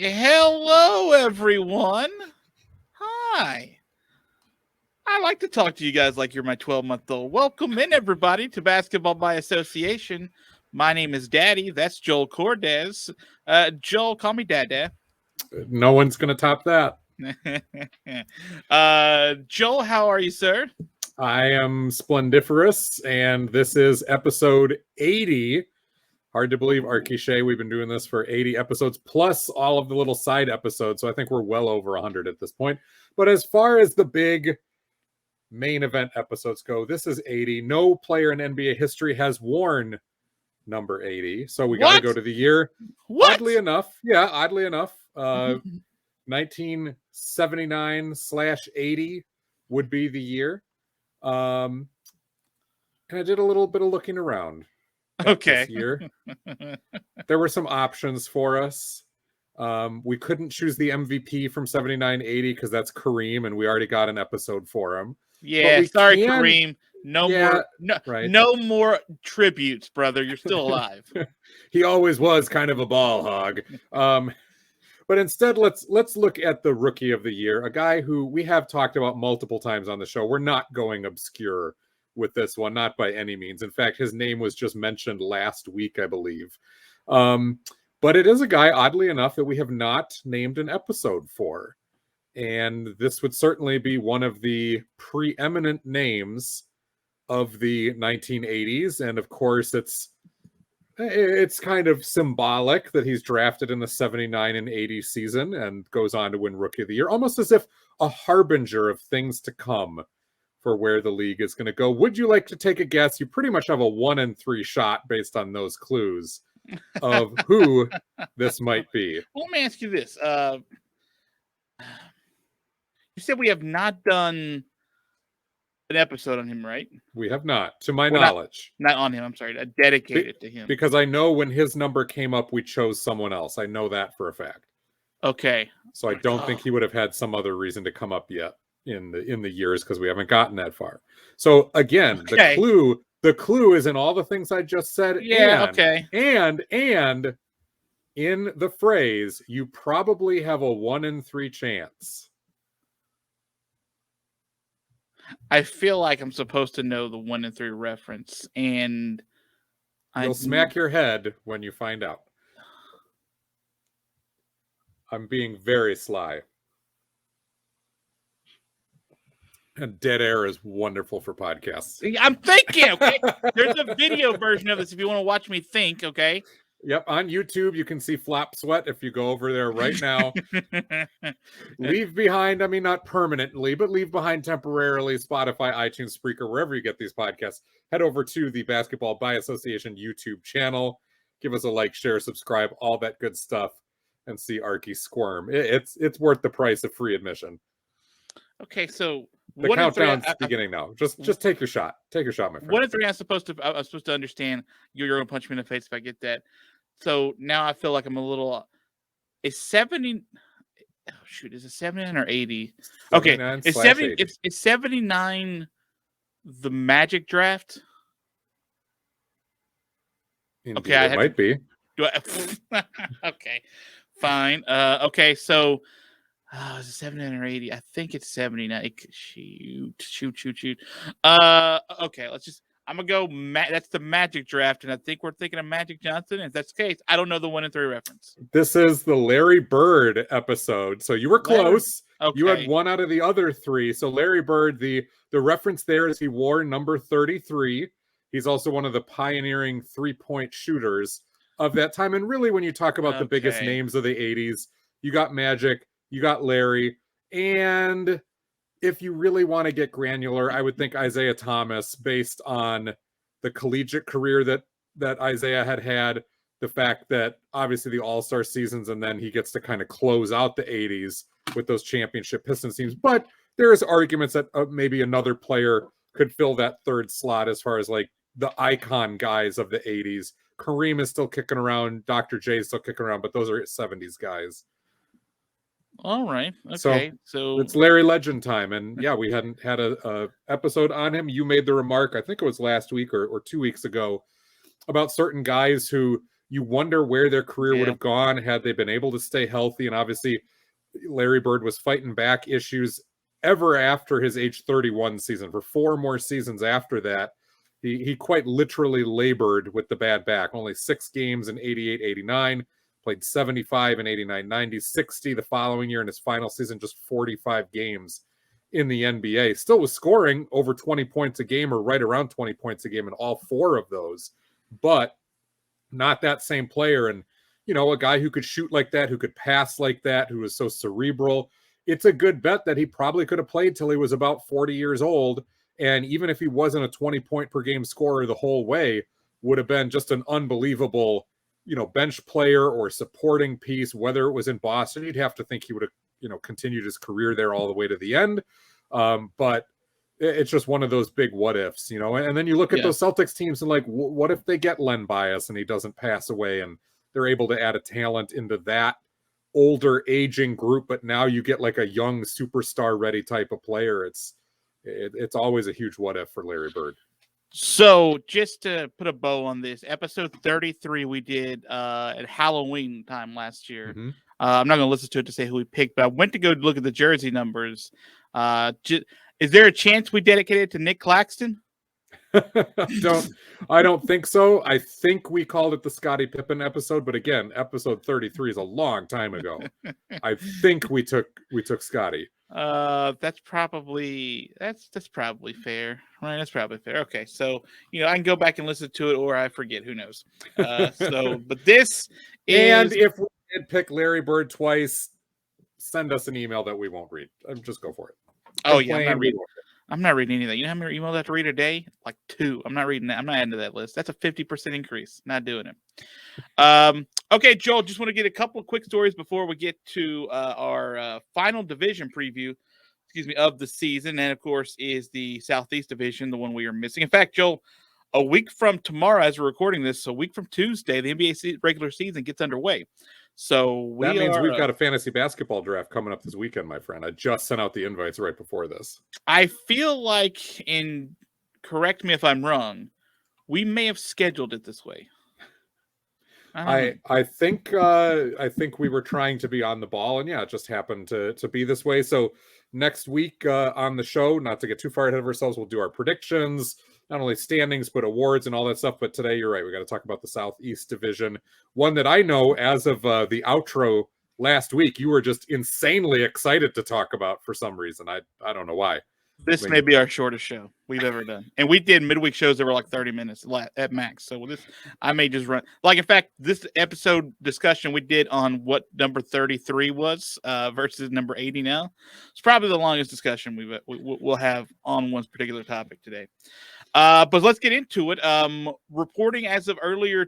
Hello, everyone. Hi. I like to talk to you guys like you're my 12-month-old. Welcome in, everybody, to Basketball by Association. My name is Daddy. That's Joel Cordes. Joel, call me Dada. No one's going to top that. Joel, how are you, sir? I am splendiferous, and this is episode 80. Hard to believe, Arky, Shea. We've been doing this for 80 episodes, plus all of the little side episodes, so I think we're well over 100 at this point. But as far as the big main event episodes go, this is 80. No player in NBA history has worn number 80, so we got to go to the year. What? Oddly enough, 1979/80 would be the year. And I did a little bit of looking around this year. There were some options for us. We couldn't choose the MVP from 79/80 because that's Kareem, and we already got an episode for him. Yeah, sorry, Kareem. No more tributes, brother. You're still alive. He always was kind of a ball hog. But instead, let's look at the Rookie of the Year, a guy who we have talked about multiple times on the show. We're not going obscure with this one, not by any means. In fact, his name was just mentioned last week, I believe. But it is a guy, oddly enough, that we have not named an episode for. And this would certainly be one of the preeminent names of the 1980s. And of course, it's kind of symbolic that he's drafted in the 79 and 80 season and goes on to win Rookie of the Year, almost as if a harbinger of things to come for where the league is going to go. Would you like to take a guess? You pretty much have a 1 in 3 shot based on those clues of who this might be. Well, let me ask you this. You said we have not done an episode on him, right? We have not, to my knowledge. Not on him, I'm sorry. Dedicated to him. Because I know when his number came up, we chose someone else. I know that for a fact. Okay. So I don't think he would have had some other reason to come up yet in the years because we haven't gotten that far. So again, the clue is in all the things I just said. Yeah, And in the phrase, you probably have a 1 in 3 chance. I feel like I'm supposed to know the 1 in 3 reference, and you'll smack your head when you find out. I'm being very sly. And dead air is wonderful for podcasts. I'm thinking, okay? There's a video version of this if you want to watch me think, okay? Yep, on YouTube, you can see Flop Sweat if you go over there right now. Leave behind, I mean, not permanently, but leave behind temporarily Spotify, iTunes, Spreaker, wherever you get these podcasts. Head over to the Basketball by Association YouTube channel. Give us a like, share, subscribe, all that good stuff, and see Arky squirm. It's worth the price of free admission. Okay, so the countdown's beginning now. Just take your shot. Take your shot, my friend. 1 in 3, I'm supposed to understand. You're going to punch me in the face if I get that. So now I feel like I'm a little. Is 70? Oh shoot! Is it 79 or 80? Okay, it's 70. It's 79. The Magic draft. Indeed, okay, it might be. Okay, fine. Okay, so. Is it 79 or 80? I think it's 79. Shoot. Okay, let's just. I'm gonna go. That's the Magic draft, and I think we're thinking of Magic Johnson. And if that's the case, I don't know the 1 in 3 reference. This is the Larry Bird episode, so you were close. Okay. You had 1 out of the other 3. So Larry Bird, the reference there is he wore number 33. He's also one of the pioneering 3-point shooters of that time. And really, when you talk about the biggest names of the 80s, you got Magic. You got Larry, and if you really want to get granular, I would think Isaiah Thomas, based on the collegiate career that Isaiah had, the fact that obviously the All-Star seasons, and then he gets to kind of close out the 80s with those championship Pistons teams. But there's arguments that maybe another player could fill that third slot as far as like the icon guys of the 80s. Kareem is still kicking around. Dr. J is still kicking around, but those are 70s guys. All right. Okay. So it's Larry Legend time. And yeah, we hadn't had a episode on him. You made the remark, I think it was last week or 2 weeks ago, about certain guys who you wonder where their career would have gone had they been able to stay healthy. And obviously, Larry Bird was fighting back issues ever after his age 31 season. For 4 more seasons after that, he quite literally labored with the bad back. Only 6 games in 88-89, played 75 in 89-90, 60 the following year in his final season, just 45 games in the NBA. Still was scoring over 20 points a game or right around 20 points a game in all 4 of those, but not that same player. And, you know, a guy who could shoot like that, who could pass like that, who was so cerebral. It's a good bet that he probably could have played till he was about 40 years old. And even if he wasn't a 20-point per game scorer the whole way, would have been just an unbelievable, you know, bench player or supporting piece. Whether it was in Boston, you'd have to think he would have, you know, continued his career there all the way to the end. But it's just one of those big what ifs, you know. And then you look at those Celtics teams and like, what if they get Len Bias and he doesn't pass away and they're able to add a talent into that older aging group, but now you get like a young superstar ready type of player. It's always a huge what if for Larry Bird. So just to put a bow on this, episode 33 we did at Halloween time last year. Mm-hmm. I'm not going to listen to it to say who we picked, but I went to go look at the jersey numbers. Is there a chance we dedicate it to Nick Claxton? I don't think so. I think we called it the Scottie Pippen episode, but again, episode 33 is a long time ago. I think we took Scottie. That's probably fair, right? That's probably fair. Okay, so you know I can go back and listen to it, or I forget. Who knows? But this and if we did pick Larry Bird twice, send us an email that we won't read. Just go for it. I'm not reading anything. You know how many emails I have to read a day? Like 2. I'm not reading that. I'm not adding to that list. That's a 50% increase. Not doing it. Okay, Joel, just want to get a couple of quick stories before we get to our final division preview, of the season. And, of course, is the Southeast Division, the one we are missing. In fact, Joel, a week from tomorrow, as we're recording this, a week from Tuesday, the NBA regular season gets underway. So that means we've got a fantasy basketball draft coming up this weekend, my friend. I just sent out the invites right before this. I feel like, and correct me if I'm wrong, we may have scheduled it this way. I think we were trying to be on the ball, and it just happened to be this way. So next week on the show, not to get too far ahead of ourselves, we'll do our predictions, not only standings, but awards and all that stuff. But today, you're right. We got to talk about the Southeast Division. One that I know as of the outro last week, you were just insanely excited to talk about for some reason. I don't know why. This may be our shortest show we've ever done. And we did midweek shows that were like 30 minutes at max. So I may just run. Like, in fact, this episode discussion we did on what number 33 was versus number 80 now. It's probably the longest discussion we'll have on one particular topic today. But let's get into it. Reporting as of earlier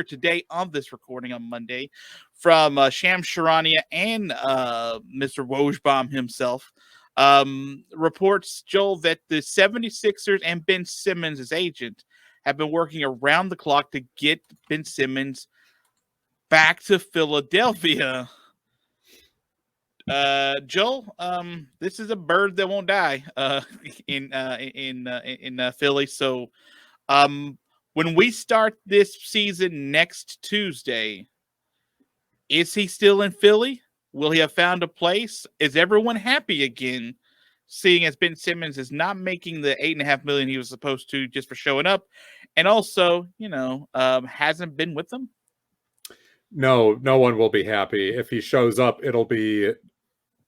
today on this recording on Monday from Shams Charania and Mr. Wojbaum himself. Reports, Joel, that the 76ers and Ben Simmons, his agent, have been working around the clock to get Ben Simmons back to Philadelphia. Joel, this is a bird that won't die in Philly. So when we start this season next Tuesday, is he still in Philly? Will he have found a place? Is everyone happy again, seeing as Ben Simmons is not making the $8.5 million he was supposed to just for showing up, and also, hasn't been with them? No one will be happy. If he shows up, it'll be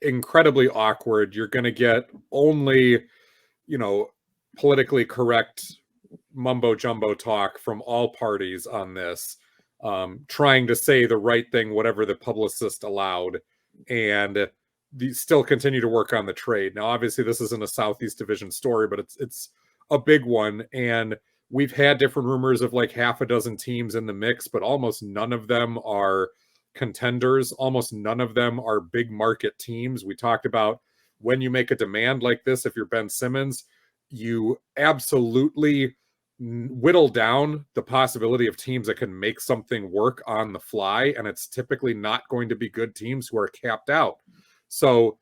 incredibly awkward. You're going to get only, politically correct mumbo jumbo talk from all parties on this, trying to say the right thing, whatever the publicist allowed, and still continue to work on the trade. Now, obviously, this isn't a Southeast Division story, but it's a big one. And we've had different rumors of like half a dozen teams in the mix, but almost none of them are contenders. Almost none of them are big market teams. We talked about when you make a demand like this, if you're Ben Simmons, you absolutely whittle down the possibility of teams that can make something work on the fly, and it's typically not going to be good teams who are capped out. So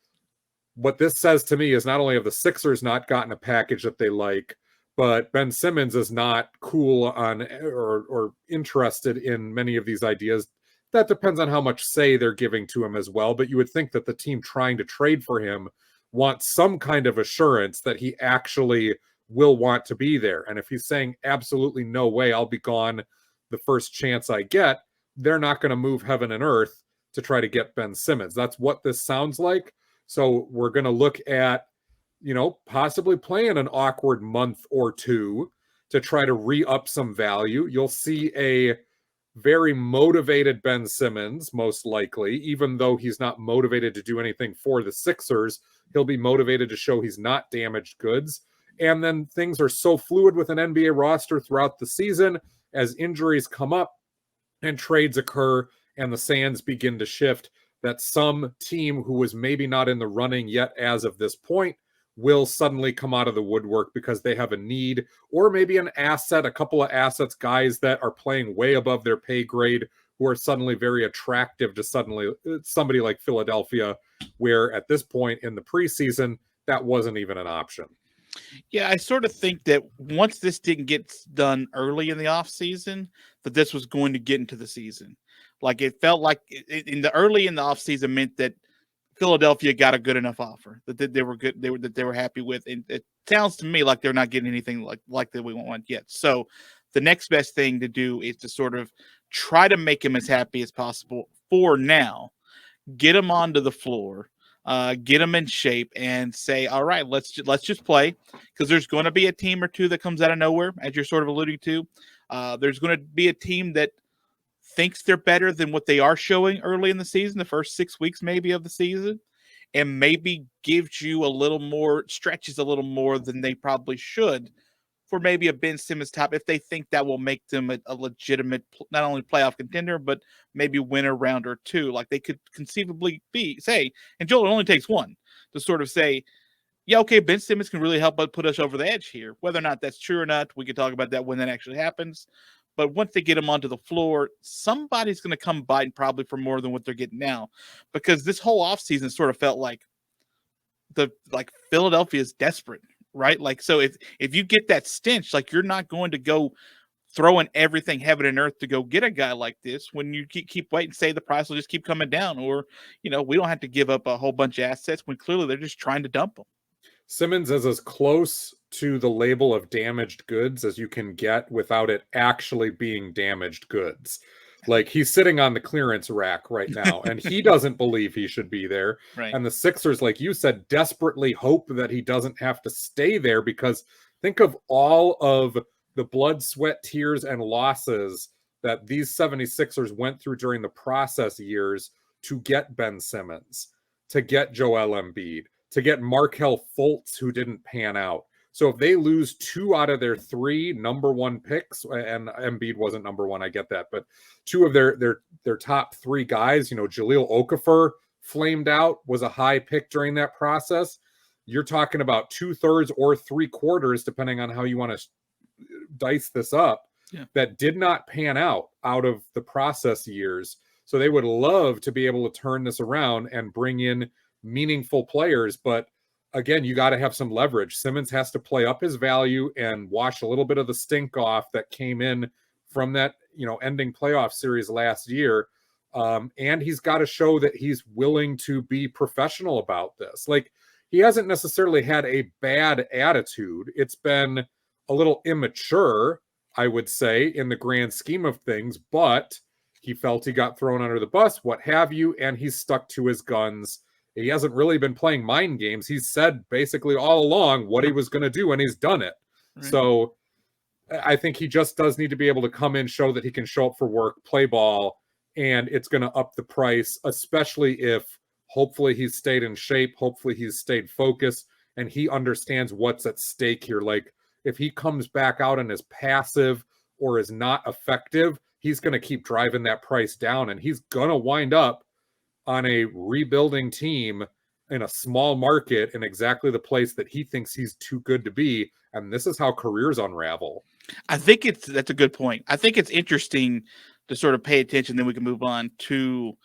what this says to me is not only have the Sixers not gotten a package that they like, But Ben Simmons is not cool on or interested in many of these ideas. That depends on how much say they're giving to him as well. But you would think that the team trying to trade for him wants some kind of assurance that he actually will want to be there. And if he's saying absolutely no way, I'll be gone the first chance I get, they're not going to move heaven and earth to try to get Ben Simmons. That's what this sounds like. So we're going to look at, possibly playing an awkward month or two to try to re-up some value. You'll see a very motivated Ben Simmons, most likely, even though he's not motivated to do anything for the Sixers. He'll be motivated to show he's not damaged goods. And then things are so fluid with an NBA roster throughout the season as injuries come up and trades occur and the sands begin to shift, that some team who was maybe not in the running yet as of this point will suddenly come out of the woodwork because they have a need, or maybe an asset, a couple of assets, guys that are playing way above their pay grade, who are suddenly very attractive to somebody like Philadelphia, where at this point in the preseason, that wasn't even an option. Yeah, I sort of think that once this didn't get done early in the offseason, that this was going to get into the season. Like it felt like early in the offseason meant that Philadelphia got a good enough offer that they were good, they were happy with. And it sounds to me like they're not getting anything like that we want yet. So the next best thing to do is to sort of try to make him as happy as possible for now. Get him onto the floor, get him in shape, and say, all right, let's just play, because there's going to be a team or two that comes out of nowhere, as you're sort of alluding to. There's going to be a team that thinks they're better than what they are showing early in the season, the first 6 weeks maybe of the season, and maybe gives you a little more, stretches a little more than they probably should for maybe a Ben Simmons top, if they think that will make them a legitimate, not only playoff contender, but maybe win a round or two. Like they could conceivably say, and Joel, it only takes one to sort of say, yeah, okay, Ben Simmons can really help put us over the edge here. Whether or not that's true or not, we could talk about that when that actually happens. But once they get him onto the floor, somebody's going to come biting probably for more than what they're getting now, because this whole offseason sort of felt like Philadelphia is desperate, right? Like, so if you get that stench, like you're not going to go throwing everything heaven and earth to go get a guy like this when you keep waiting, say the price will just keep coming down, or, we don't have to give up a whole bunch of assets when clearly they're just trying to dump them. Simmons is as close to the label of damaged goods as you can get without it actually being damaged goods. Like he's sitting on the clearance rack right now and he doesn't believe he should be there. Right. And the Sixers, like you said, desperately hope that he doesn't have to stay there, because think of all of the blood, sweat, tears, and losses that these 76ers went through during the process years to get Ben Simmons, to get Joel Embiid, to get Markelle Fultz, who didn't pan out. So if they lose 2 out of their 3 number 1 picks, and Embiid wasn't number 1, I get that, but 2 of their top 3 guys, Jahlil Okafor flamed out, was a high pick during that process. You're talking about 2/3 or 3/4, depending on how you want to dice this up, that did not pan out of the process years. So they would love to be able to turn this around and bring in meaningful players, but again, you got to have some leverage. Simmons has to play up his value and wash a little bit of the stink off that came in from that, ending playoff series last year. And he's got to show that he's willing to be professional about this. Like, he hasn't necessarily had a bad attitude. It's been a little immature, I would say, in the grand scheme of things, but he felt he got thrown under the bus, what have you, and he's stuck to his guns. He hasn't really been playing mind games. He's said basically all along what he was going to do, and he's done it. Right. So I think he just does need to be able to come in, show that he can show up for work, play ball, and it's going to up the price, especially if hopefully he's stayed in shape, hopefully he's stayed focused, and he understands what's at stake here. Like, if he comes back out and is passive or is not effective, he's going to keep driving that price down, and he's going to wind up on a rebuilding team in a small market in exactly the place that he thinks he's too good to be. And this is how careers unravel. I think that's a good point. I think it's interesting to sort of pay attention. Then we can move on to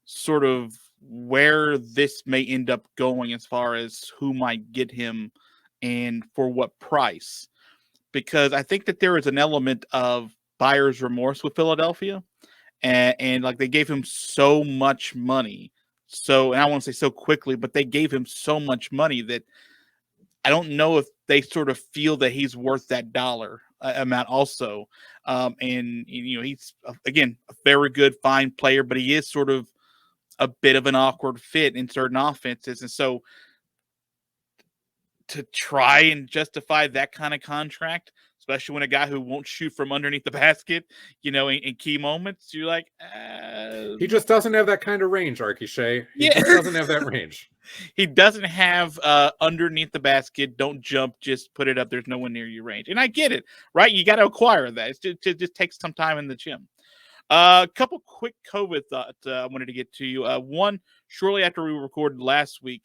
sort of where this may end up going as far as who might get him and for what price. because I think that there is an element of buyer's remorse with Philadelphia, and like they gave him so much money, and I won't say so quickly, but they gave him so much money that I don't know if they sort of feel that he's worth that dollar amount also. And he's again a very good, fine player, but he is sort of a bit of an awkward fit in certain offenses, and so to try and justify that kind of contract, especially when a guy who won't shoot from underneath the basket, in key moments, you're like, he just doesn't have that kind of range, Arky Shea. He just doesn't have that range. He doesn't have underneath the basket, don't jump, just put it up. There's no one near your range. And I get it, right? You got to acquire that. It just takes some time in the gym. A couple quick COVID thoughts I wanted to get to you. One, shortly after we recorded last week,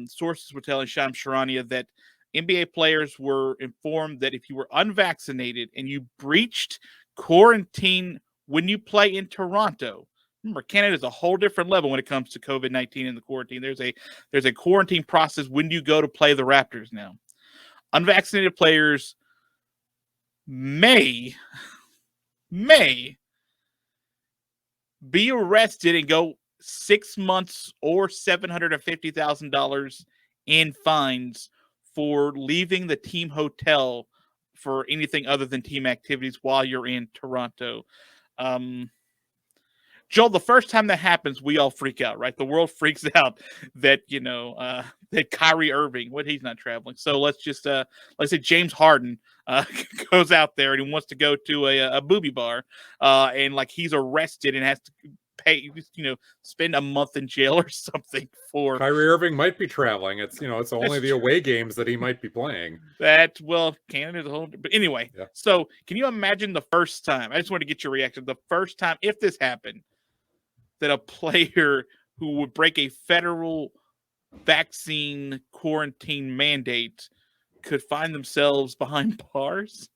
sources were telling Shams Charania that NBA players were informed that if you were unvaccinated and you breached quarantine when you play in Toronto, remember, Canada is a whole different level when it comes to COVID-19 and the quarantine. There's a quarantine process when you go to play the Raptors now. Unvaccinated players may be arrested and go 6 months or $750,000 in fines for leaving the team hotel for anything other than team activities while you're in Toronto. Joel, the first time that happens, we all freak out, right? The world freaks out that, that Kyrie Irving, he's not traveling. So let's say James Harden goes out there and he wants to go to a booby bar and like he's arrested and has to pay, spend a month in jail or something for. Kyrie Irving might be traveling. It's only the away games that he might be playing. Canada's a whole. But anyway, yeah. So can you imagine the first time? I just want to get your reaction. The first time, if this happened, that a player who would break a federal vaccine quarantine mandate could find themselves behind bars.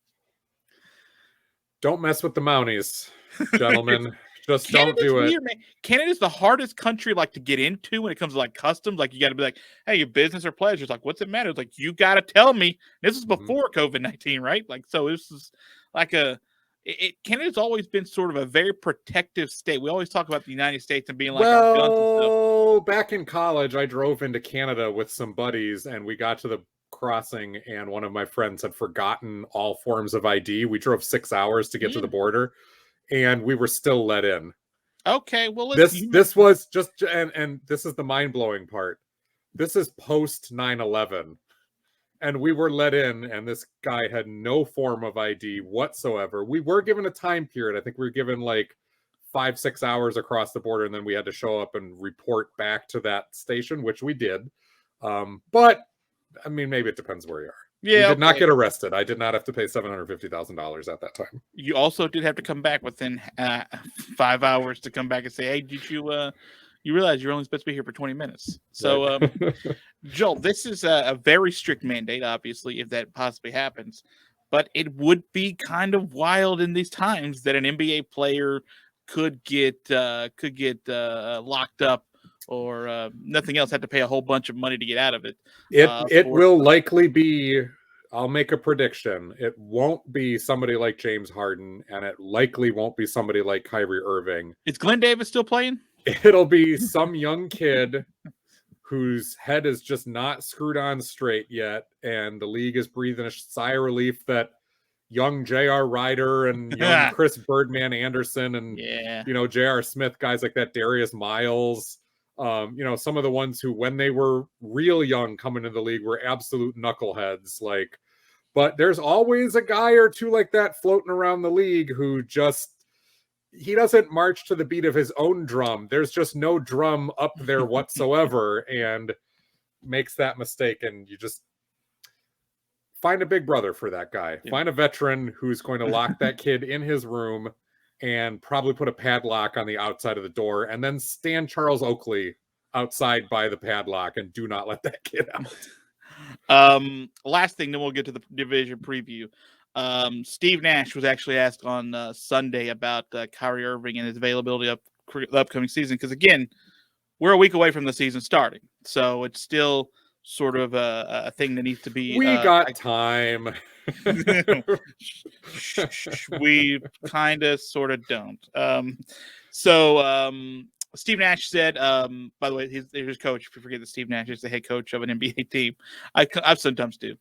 Don't mess with the Mounties, gentlemen. Just don't do it. Weird, man. Canada's the hardest country to get into when it comes to customs. You got to be like, hey, your business or pleasure. It's what's it matter? It's you got to tell me. This is before COVID-19, right? So this is Canada's always been sort of a very protective state. We always talk about the United States and being our guns and stuff. Back in college, I drove into Canada with some buddies, and we got to the crossing, and one of my friends had forgotten all forms of ID. We drove 6 hours to get to the border, and we were still let in. Okay, well, this was just, and this is the mind-blowing part. This is post 9/11. And we were let in, and this guy had no form of ID whatsoever. We were given a time period. I think we were given 5-6 hours across the border, and then we had to show up and report back to that station, which we did. But, I mean, maybe it depends where you are. Yeah, we did not get arrested. I did not have to pay $750,000 at that time. You also did have to come back within 5 hours to come back and say, hey, did you... You realize you're only supposed to be here for 20 minutes. So, Joel, this is a very strict mandate, obviously, if that possibly happens. But it would be kind of wild in these times that an NBA player could get locked up or nothing else, have to pay a whole bunch of money to get out of it. It will likely be, I'll make a prediction, it won't be somebody like James Harden, and it likely won't be somebody like Kyrie Irving. Is Glenn Davis still playing? It'll be some young kid whose head is just not screwed on straight yet, and the league is breathing a sigh of relief that young J.R. Ryder and young Chris Birdman Anderson and J.R. Smith, guys like that, Darius Miles, some of the ones who, when they were real young coming into the league, were absolute knuckleheads. But there's always a guy or two like that floating around the league who just, he doesn't march to the beat of his own drum. There's just no drum up there whatsoever, and makes that mistake. And you just find a big brother for that guy. Yeah. Find a veteran who's going to lock that kid in his room and probably put a padlock on the outside of the door, and then stand Charles Oakley outside by the padlock and do not let that kid out. Last thing, then we'll get to the division preview. Steve Nash was actually asked on Sunday about Kyrie Irving and his availability of the upcoming season. Because again, we're a week away from the season starting, so it's still sort of a thing that needs to be. We got time. We kind of sort of don't. So Steve Nash said, by the way, he's his coach. If you forget that Steve Nash is the head coach of an NBA team, I sometimes do.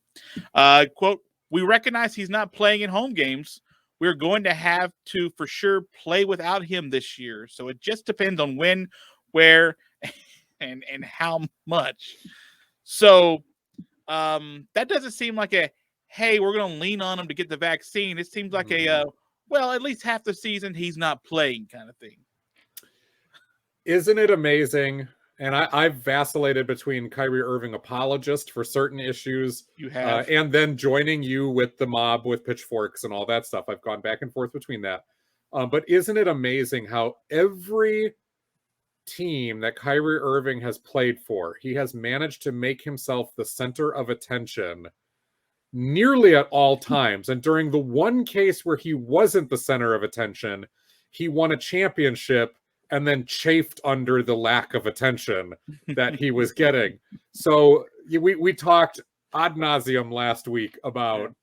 Quote, we recognize he's not playing in home games. We're going to have to, for sure, play without him this year. So it just depends on when, where, and how much. So that doesn't seem like a, hey, we're going to lean on him to get the vaccine. It seems like a, well, at least half the season he's not playing kind of thing. Isn't it amazing? And I've vacillated between Kyrie Irving apologist for certain issues, you have, and then joining you with the mob with pitchforks and all that stuff. I've gone back and forth between that. But isn't it amazing how every team that Kyrie Irving has played for, he has managed to make himself the center of attention nearly at all times. And during the one case where he wasn't the center of attention, he won a championship and then chafed under the lack of attention that he was getting. So we talked ad nauseum last week about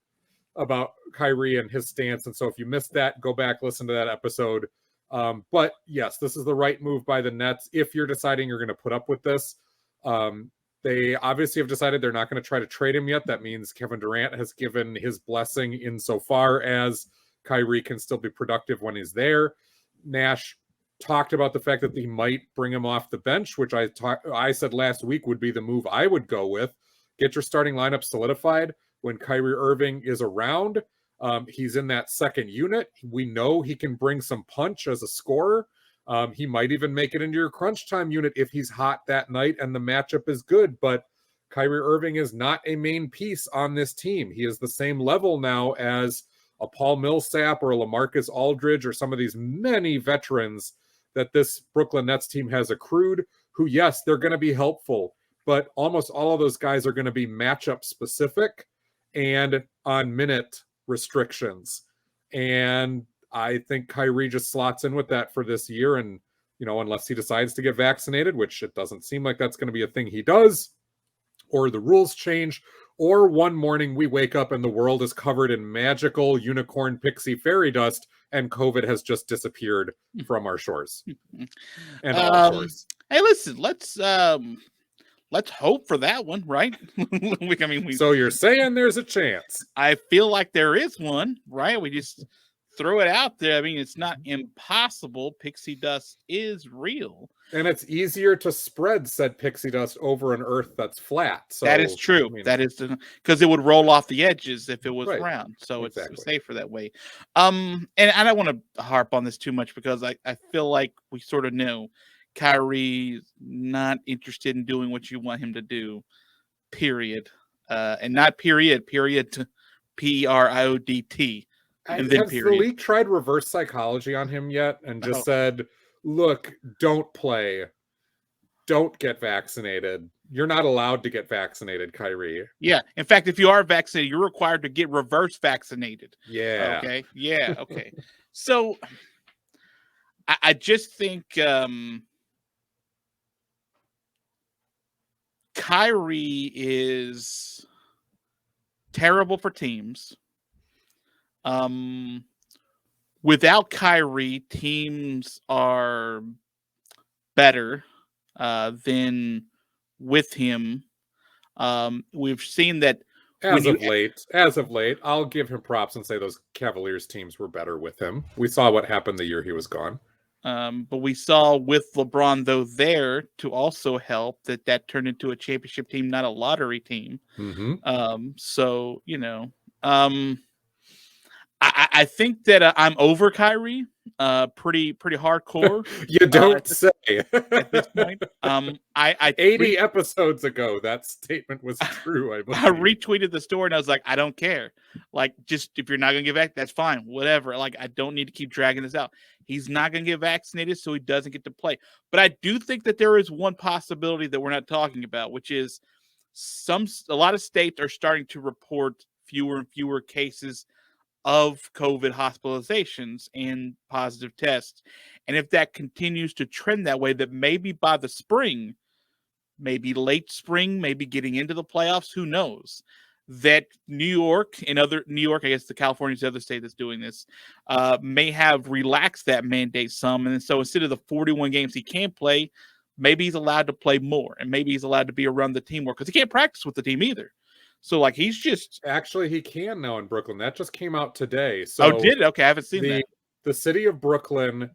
Kyrie and his stance. And so if you missed that, go back, listen to that episode. But yes, this is the right move by the Nets. If you're deciding you're going to put up with this, they obviously have decided they're not going to try to trade him yet. That means Kevin Durant has given his blessing insofar as Kyrie can still be productive when he's there. Nash talked about the fact that he might bring him off the bench, which I said last week would be the move I would go with. Get your starting lineup solidified when Kyrie Irving is around. He's in that second unit. We know he can bring some punch as a scorer. He might even make it into your crunch time unit if he's hot that night and the matchup is good. But Kyrie Irving is not a main piece on this team. He is the same level now as a Paul Millsap or a LaMarcus Aldridge or some of these many veterans that this Brooklyn Nets team has accrued, who, yes, they're going to be helpful, but almost all of those guys are going to be matchup specific and on minute restrictions. And I think Kyrie just slots in with that for this year. And, you know, unless he decides to get vaccinated, which it doesn't seem like that's going to be a thing he does, or the rules change, or one morning we wake up and the world is covered in magical unicorn pixie fairy dust and COVID has just disappeared from our shores and our shores. Hey, listen, let's hope for that one, right? I mean, so you're saying there's a chance? I feel like there is one, right? We just throw it out there. I mean, it's not impossible. Pixie dust is real. And it's easier to spread said pixie dust over an earth that's flat. So that is true. I mean, that is because it would roll off the edges if it was round. So exactly. It's safer that way. And I don't want to harp on this too much because I feel like we sort of know Kyrie's not interested in doing what you want him to do, period. And not period to PRIODT. And then has the league tried reverse psychology on him yet and just said, look, don't play. Don't get vaccinated. You're not allowed to get vaccinated, Kyrie. Yeah. In fact, if you are vaccinated, you're required to get reverse vaccinated. Yeah. Okay. Yeah. Okay. So I just think Kyrie is terrible for teams. Without Kyrie, teams are better than with him. We've seen that as of late, I'll give him props and say those Cavaliers teams were better with him. We saw what happened the year he was gone. But we saw with LeBron, though, there to also help that turned into a championship team, not a lottery team. Mm-hmm. So, you know, I think that I'm over Kyrie, pretty hardcore. You don't say. At this point, 80 episodes ago, that statement was true. I retweeted the story and I was like, I don't care. Like, just if you're not gonna get back, that's fine. Whatever. Like, I don't need to keep dragging this out. He's not gonna get vaccinated, so he doesn't get to play. But I do think that there is one possibility that we're not talking about, which is a lot of states are starting to report fewer and fewer cases of COVID hospitalizations and positive tests. And if that continues to trend that way, that maybe by the spring, maybe late spring, maybe getting into the playoffs, who knows? That New York, I guess the California is the other state that's doing this, may have relaxed that mandate some. And so instead of the 41 games he can play, maybe he's allowed to play more, and maybe he's allowed to be around the team more because he can't practice with the team either. So, like, he's just... Actually, he can now in Brooklyn. That just came out today. So did it? Okay, I haven't seen that. The city of Brooklyn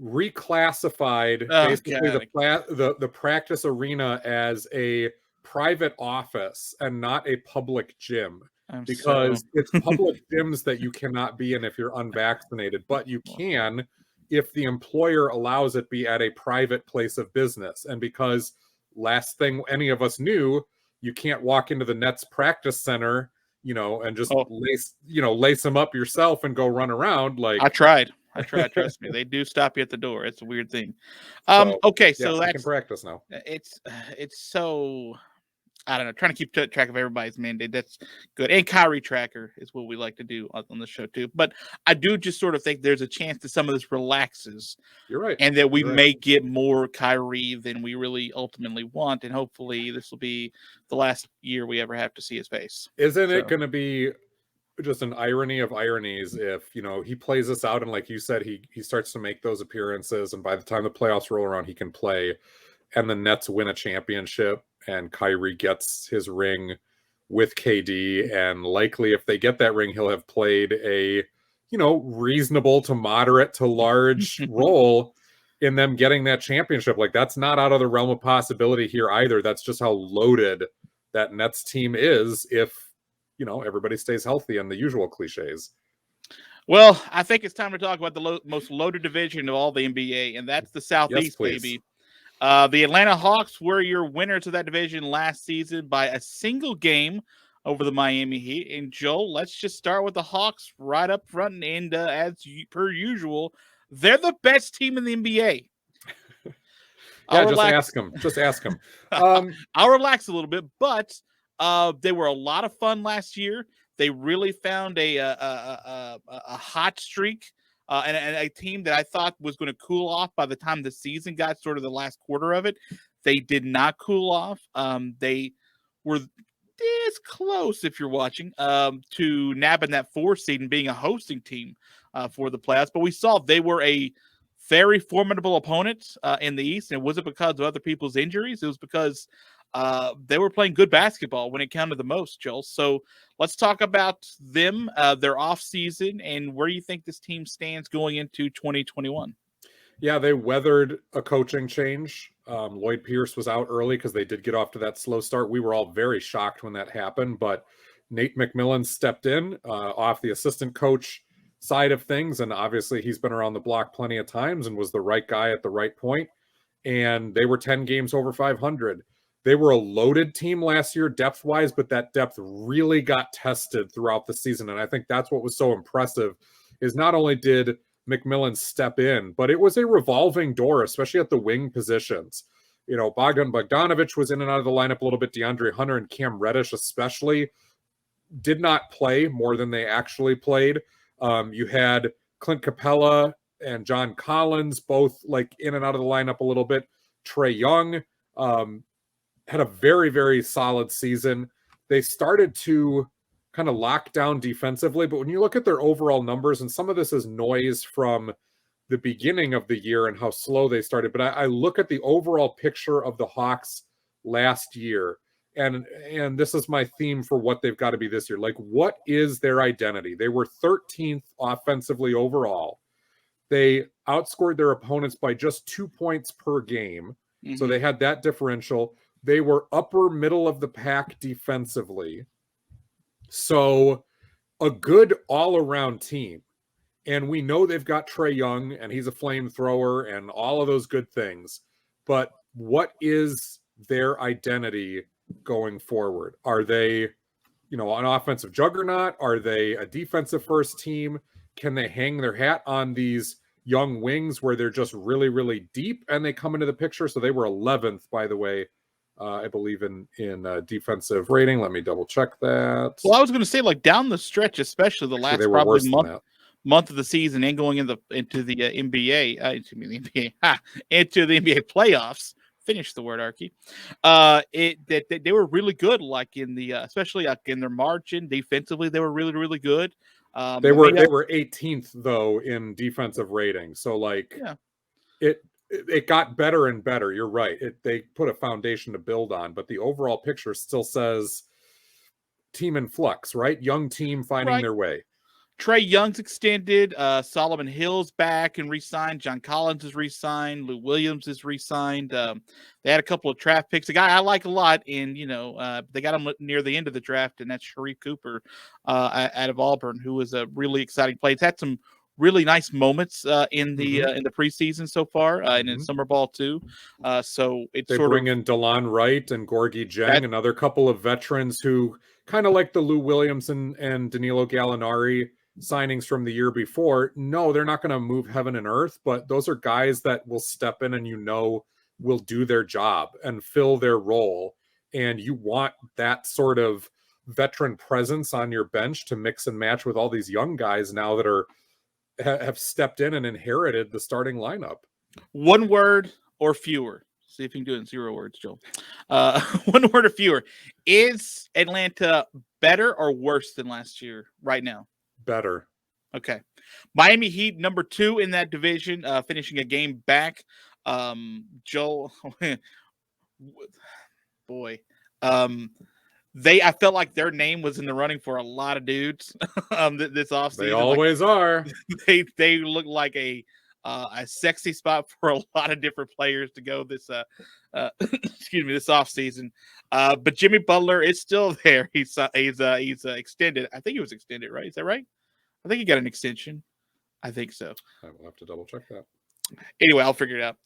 reclassified basically the practice arena as a private office and not a public gym, because it's public gyms that you cannot be in if you're unvaccinated, but you can if the employer allows it be at a private place of business. And because last thing any of us knew, you can't walk into the Nets practice center, and just lace them up yourself and go run around. Like, I tried. Trust me, they do stop you at the door. It's a weird thing. Okay, so that's... I can practice now. It's so... I don't know, trying to keep track of everybody's mandate. That's good. And Kyrie tracker is what we like to do on the show too. But I do just sort of think there's a chance that some of this relaxes. You're right. And that we may get more Kyrie than we really ultimately want. And hopefully this will be the last year we ever have to see his face. Isn't it going to be just an irony of ironies if, he plays us out and, like you said, he starts to make those appearances, and by the time the playoffs roll around, he can play, and the Nets win a championship, and Kyrie gets his ring with KD, and likely if they get that ring, he'll have played a, reasonable to moderate to large role in them getting that championship. Like, that's not out of the realm of possibility here either. That's just how loaded that Nets team is if, everybody stays healthy and the usual cliches. Well, I think it's time to talk about the most loaded division of all the NBA, and that's the Southeast, baby. The Atlanta Hawks were your winners of that division last season by a single game over the Miami Heat. And Joel, let's just start with the Hawks right up front, and as per usual, they're the best team in the NBA. Just ask them. I'll relax a little bit, but they were a lot of fun last year. They really found a hot streak. And a team that I thought was going to cool off by the time the season got sort of the last quarter of it. They did not cool off. They were this close, if you're watching, to nabbing that 4 seed and being a hosting team for the playoffs. But we saw they were a very formidable opponent in the East. And it wasn't because of other people's injuries. It was because they were playing good basketball when it counted the most, Joel. So let's talk about them, their offseason, and where you think this team stands going into 2021. Yeah, they weathered a coaching change. Lloyd Pierce was out early because they did get off to that slow start. We were all very shocked when that happened, but Nate McMillan stepped in off the assistant coach side of things, and obviously he's been around the block plenty of times and was the right guy at the right point, and they were 10 games over 500. They were a loaded team last year depth-wise, but that depth really got tested throughout the season. And I think that's what was so impressive, is not only did McMillan step in, but it was a revolving door, especially at the wing positions. Bogdan Bogdanovic was in and out of the lineup a little bit. DeAndre Hunter and Cam Reddish especially did not play more than they actually played. You had Clint Capella and John Collins both like in and out of the lineup a little bit. Trae Young had a very, very solid season. They started to kind of lock down defensively, but when you look at their overall numbers, and some of this is noise from the beginning of the year and how slow they started, but I look at the overall picture of the Hawks last year, and this is my theme for what they've got to be this year. Like, what is their identity? They were 13th offensively overall. They outscored their opponents by just 2 points per game. Mm-hmm. So they had that differential. They were upper middle of the pack defensively. So a good all-around team. And we know they've got Trae Young, and he's a flamethrower and all of those good things. But what is their identity going forward? Are they, an offensive juggernaut? Are they a defensive first team? Can they hang their hat on these young wings where they're just really, really deep and they come into the picture? So they were 11th, by the way, I believe in defensive rating. Let me double check that. Well, I was going to say, like, down the stretch, especially the last probably month of the season and going into the NBA, into the NBA playoffs finish the word Arky. That they were really good, like in the especially like in their margin defensively, they were really really good. They were 18th though in defensive rating, so like it got better and better. You're right. They put a foundation to build on, but the overall picture still says team in flux, right? Young team finding their way. Trae Young's extended. Solomon Hill's back and re-signed. John Collins is re-signed. Lou Williams is re-signed. They had a couple of draft picks. A guy I like a lot, and they got him near the end of the draft, and that's Sharif Cooper out of Auburn, who was a really exciting play. He's had some really nice moments in the preseason so far, and in summer ball too. So it's they bring in DeLon Wright and Gorgie Jang, another couple of veterans who kind of like the Lou Williams and Danilo Gallinari signings from the year before. No, they're not going to move heaven and earth, but those are guys that will step in and will do their job and fill their role. And you want that sort of veteran presence on your bench to mix and match with all these young guys now that have stepped in and inherited the starting lineup. One word or fewer. See if you can do it in 0 words, Joel. 1 word or fewer. Is Atlanta better or worse than last year right now? Better. Okay. Miami Heat, number 2 in that division, finishing a game back. Joel, boy. I felt like their name was in the running for a lot of dudes this offseason. They always are. They look like a sexy spot for a lot of different players to go this this offseason. But Jimmy Butler is still there. He's extended. I think he was extended, right? Is that right? I think he got an extension. I think so. I will have to double check that. Anyway, I'll figure it out.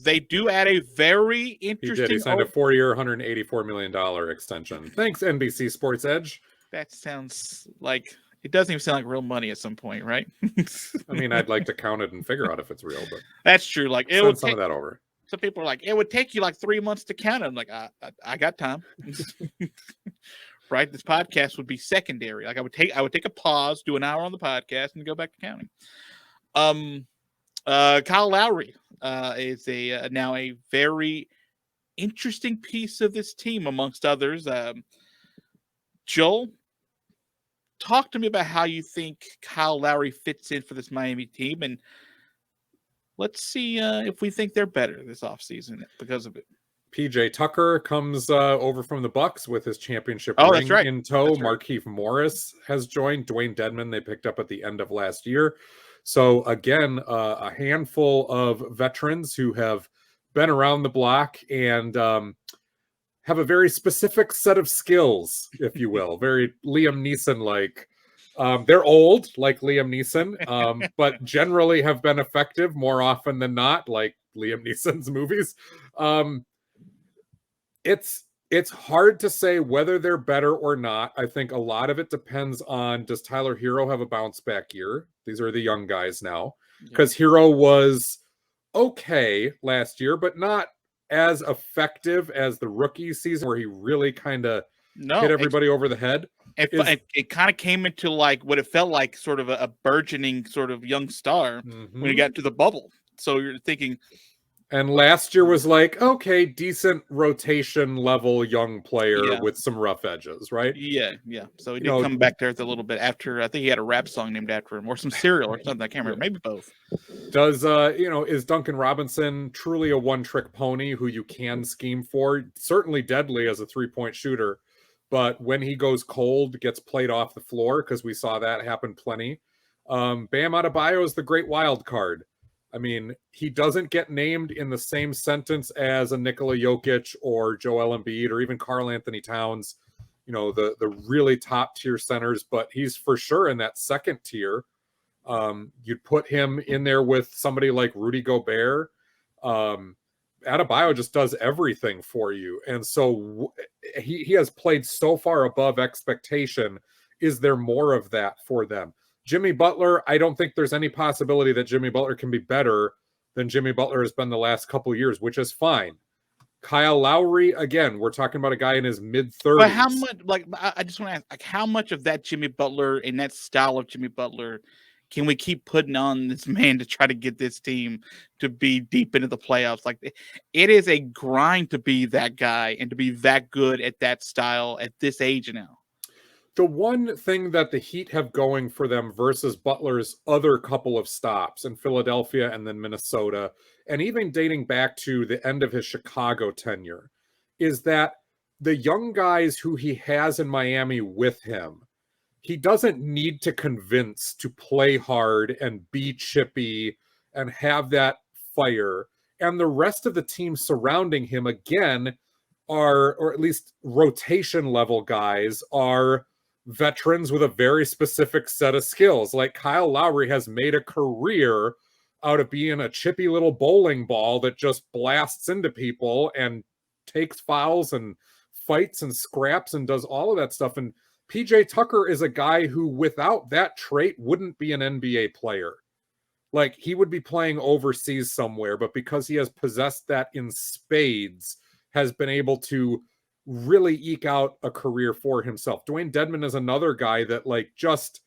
They do add a very interesting. He signed a 4-year, $184 million extension. Thanks, NBC Sports Edge. That sounds like it doesn't even sound like real money at some point, right? I mean, I'd like to count it and figure out if it's real, but that's true. Like it would some of that over. Some people are like, it would take you like 3 months to count it. I'm like, I got time. Right? This podcast would be secondary. Like I would take a pause, do an hour on the podcast, and go back to counting. Kyle Lowry is now a very interesting piece of this team, amongst others. Joel, talk to me about how you think Kyle Lowry fits in for this Miami team, and let's see if we think they're better this offseason because of it. PJ Tucker comes over from the Bucks with his championship ring in tow. Right. Markieff Morris has joined. Dwayne Dedmon they picked up at the end of last year. So again, a handful of veterans who have been around the block and have a very specific set of skills, if you will, very Liam Neeson-like. They're old, like Liam Neeson, but generally have been effective more often than not, like Liam Neeson's movies. It's hard to say whether they're better or not. I think a lot of it depends on, does Tyler Hero have a bounce back year? These are the young guys now, because Hero was okay last year, but not as effective as the rookie season where he really kind of hit everybody over the head. It kind of came into like what it felt like sort of a burgeoning sort of young star when he got to the bubble. So you're thinking. And last year was like, okay, decent rotation level young player with some rough edges, right? Yeah. So he did come back there a little bit after. I think he had a rap song named after him, or some cereal or something. I can't remember. Maybe both. Does is Duncan Robinson truly a one-trick pony who you can scheme for? Certainly deadly as a 3-point shooter, but when he goes cold, gets played off the floor, because we saw that happen plenty. Bam Adebayo is the great wild card. I mean, he doesn't get named in the same sentence as a Nikola Jokic or Joel Embiid or even Karl Anthony Towns, the really top tier centers, but he's for sure in that second tier. You'd put him in there with somebody like Rudy Gobert. Adebayo just does everything for you. And so he has played so far above expectation. Is there more of that for them? Jimmy Butler, I don't think there's any possibility that Jimmy Butler can be better than Jimmy Butler has been the last couple of years, which is fine. Kyle Lowry, again, we're talking about a guy in his mid-30s. But how much, I just want to ask, how much of that Jimmy Butler and that style of Jimmy Butler can we keep putting on this man to try to get this team to be deep into the playoffs? Like, it is a grind to be that guy and to be that good at that style at this age now. The one thing that the Heat have going for them versus Butler's other couple of stops in Philadelphia and then Minnesota, and even dating back to the end of his Chicago tenure, is that the young guys who he has in Miami with him, he doesn't need to convince to play hard and be chippy and have that fire. And the rest of the team surrounding him, again, are, or at least rotation level guys, are veterans with a very specific set of skills. Like Kyle Lowry has made a career out of being a chippy little bowling ball that just blasts into people and takes fouls and fights and scraps and does all of that stuff. And PJ Tucker is a guy who, without that trait, wouldn't be an NBA player. Like, he would be playing overseas somewhere, but because he has possessed that in spades, has been able to really eke out a career for himself. Dwayne Dedmon is another guy that, like, just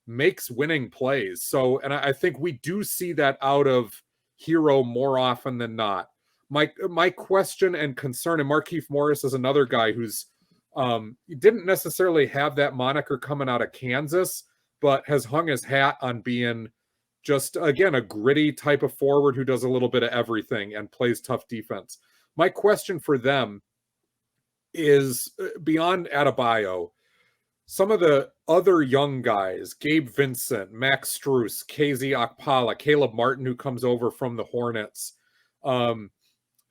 makes winning plays. So, and I think we do see that out of Hero more often than not. My question and concern, and Markieff Morris is another guy who's didn't necessarily have that moniker coming out of Kansas, but has hung his hat on being just, again, a gritty type of forward who does a little bit of everything and plays tough defense. My question for them is, beyond Adebayo, some of the other young guys, Gabe Vincent, Max Strus, KZ Okpala, Caleb Martin, who comes over from the Hornets, Omer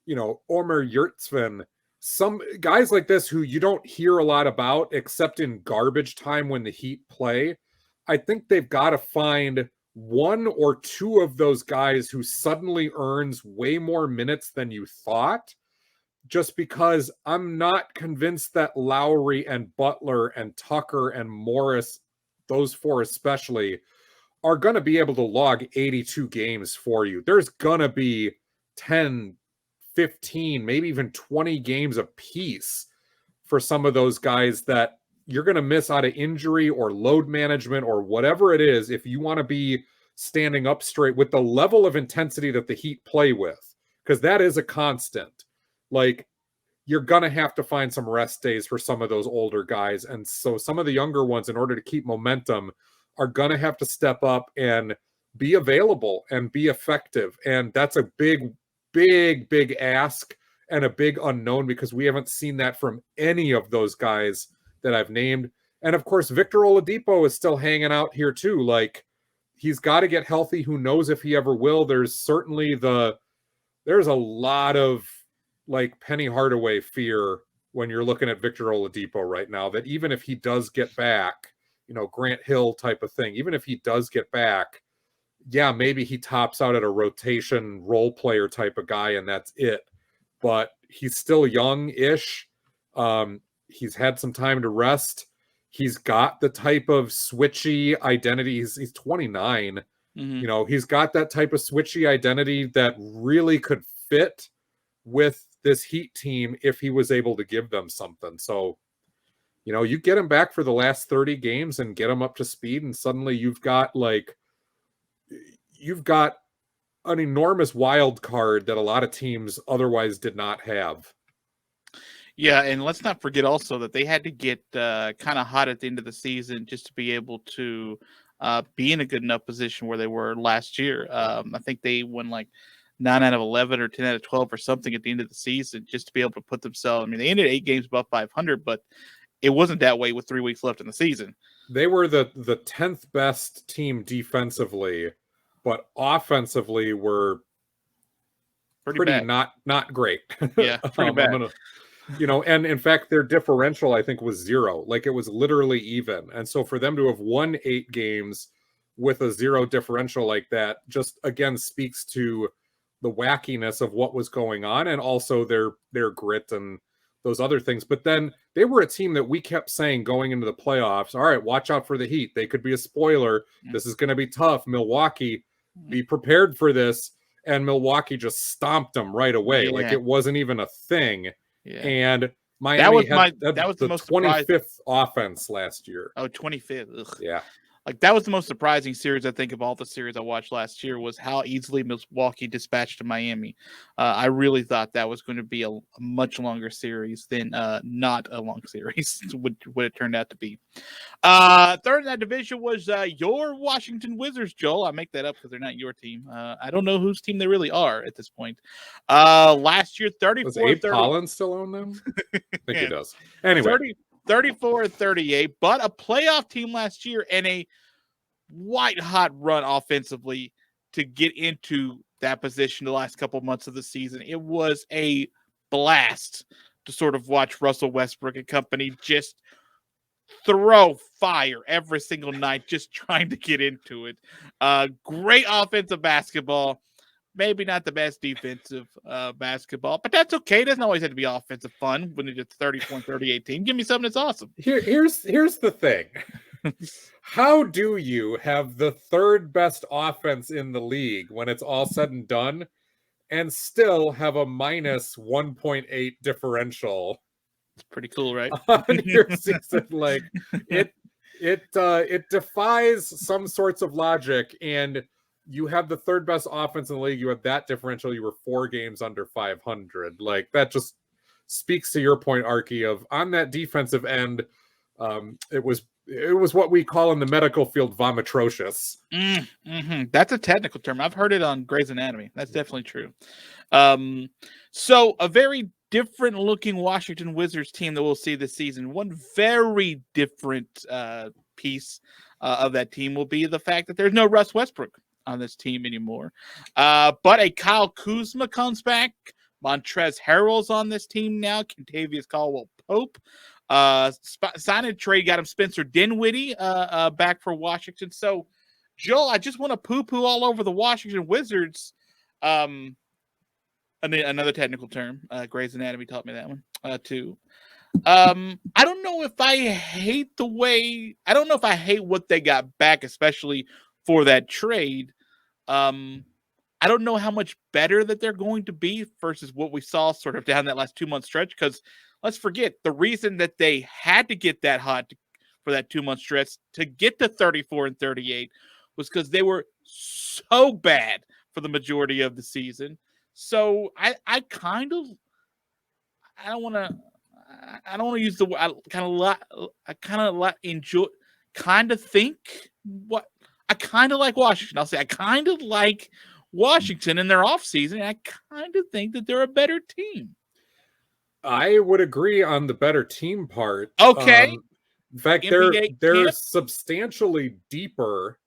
Yurtseven, some guys like this who you don't hear a lot about except in garbage time when the Heat play. I think they've got to find one or two of those guys who suddenly earns way more minutes than you thought, just because I'm not convinced that Lowry and Butler and Tucker and Morris, those four especially, are going to be able to log 82 games for you. There's going to be 10, 15, maybe even 20 games apiece for some of those guys that you're going to miss out of injury or load management or whatever it is if you want to be standing up straight with the level of intensity that the Heat play with, because that is a constant. Like, you're going to have to find some rest days for some of those older guys. And so some of the younger ones, in order to keep momentum, are going to have to step up and be available and be effective. And that's a big ask and a big unknown, because we haven't seen that from any of those guys that I've named. And of course, Victor Oladipo is still hanging out here too. Like, he's got to get healthy. Who knows if he ever will? There's a lot of, like, Penny Hardaway fear when you're looking at Victor Oladipo right now, that even if he does get back, Grant Hill type of thing, even if he does get back, yeah, maybe he tops out at a rotation role player type of guy and that's it. But he's still young-ish. He's had some time to rest. He's got the type of switchy identity. He's 29. Mm-hmm. He's got that type of switchy identity that really could fit with this Heat team if he was able to give them something. So, you get him back for the last 30 games and get him up to speed, and suddenly you've got an enormous wild card that a lot of teams otherwise did not have. Yeah, and let's not forget also that they had to get kind of hot at the end of the season just to be able to be in a good enough position where they were last year. I think they won like 9 out of 11 or 10 out of 12 or something at the end of the season, just to be able to put themselves. I mean, they ended 8 games above 500, but it wasn't that way with 3 weeks left in the season. They were the 10th best team defensively, but offensively were pretty not great. Yeah, pretty bad. And in fact, their differential, I think, was 0. Like, it was literally even. And so for them to have won 8 games with a 0 differential like that just, again, speaks to the wackiness of what was going on, and also their grit and those other things. But then they were a team that we kept saying going into the playoffs, all right, watch out for the Heat. They could be a spoiler. This is going to be tough. Milwaukee, be prepared for this. And Milwaukee just stomped them right away. Yeah. Like, it wasn't even a thing. Yeah. And Miami that was the most 25th offense last year. Oh, 25th. Ugh. Yeah. Like, that was the most surprising series, I think, of all the series I watched last year, was how easily Milwaukee dispatched Miami. I really thought that was going to be a much longer series than not a long series, what it turned out to be. Third in that division was your Washington Wizards, Joel. I make that up because they're not your team. I don't know whose team they really are at this point. Last year, 34. Does Abe Collins still own them? I think he does. Anyway. 34-38, but a playoff team last year and a white-hot run offensively to get into that position the last couple of months of the season. It was a blast to sort of watch Russell Westbrook and company just throw fire every single night, just trying to get into it. Great offensive basketball. Maybe not the best defensive basketball, but that's okay. It doesn't always have to be offensive fun when it's a 34-38 team. Give me something that's awesome. Here's the thing. How do you have the third best offense in the league when it's all said and done and still have a minus 1.8 differential? It's pretty cool, right? On your season. Like, it defies some sorts of logic, and you have the third best offense in the league. You had that differential. You were 4 games under 500. Like, that just speaks to your point, Arky, of on that defensive end. It was what we call in the medical field vomitrocious. That's a technical term. I've heard it on Grey's Anatomy. That's definitely true. So a very different looking Washington Wizards team that we'll see this season. One very different piece of that team will be the fact that there's no Russ Westbrook on this team anymore. But a Kyle Kuzma comes back. Montrezl Harrell's on this team now. Kentavious Caldwell-Pope. Sign and trade got him Spencer Dinwiddie back for Washington. So, Joel, I just want to poo-poo all over the Washington Wizards. Another technical term. Grey's Anatomy taught me that one too. I don't know if I hate what they got back, especially for that trade. I don't know how much better that they're going to be versus what we saw sort of down that last 2-month stretch, because let's forget the reason that they had to get that hot for that 2-month stretch to get to 34-38 was because they were so bad for the majority of the season. So I don't want to use the word. I kind of like Washington. I'll say I kind of like Washington in their offseason, and I kind of think that they're a better team. I would agree on the better team part. Okay. In fact, they're substantially deeper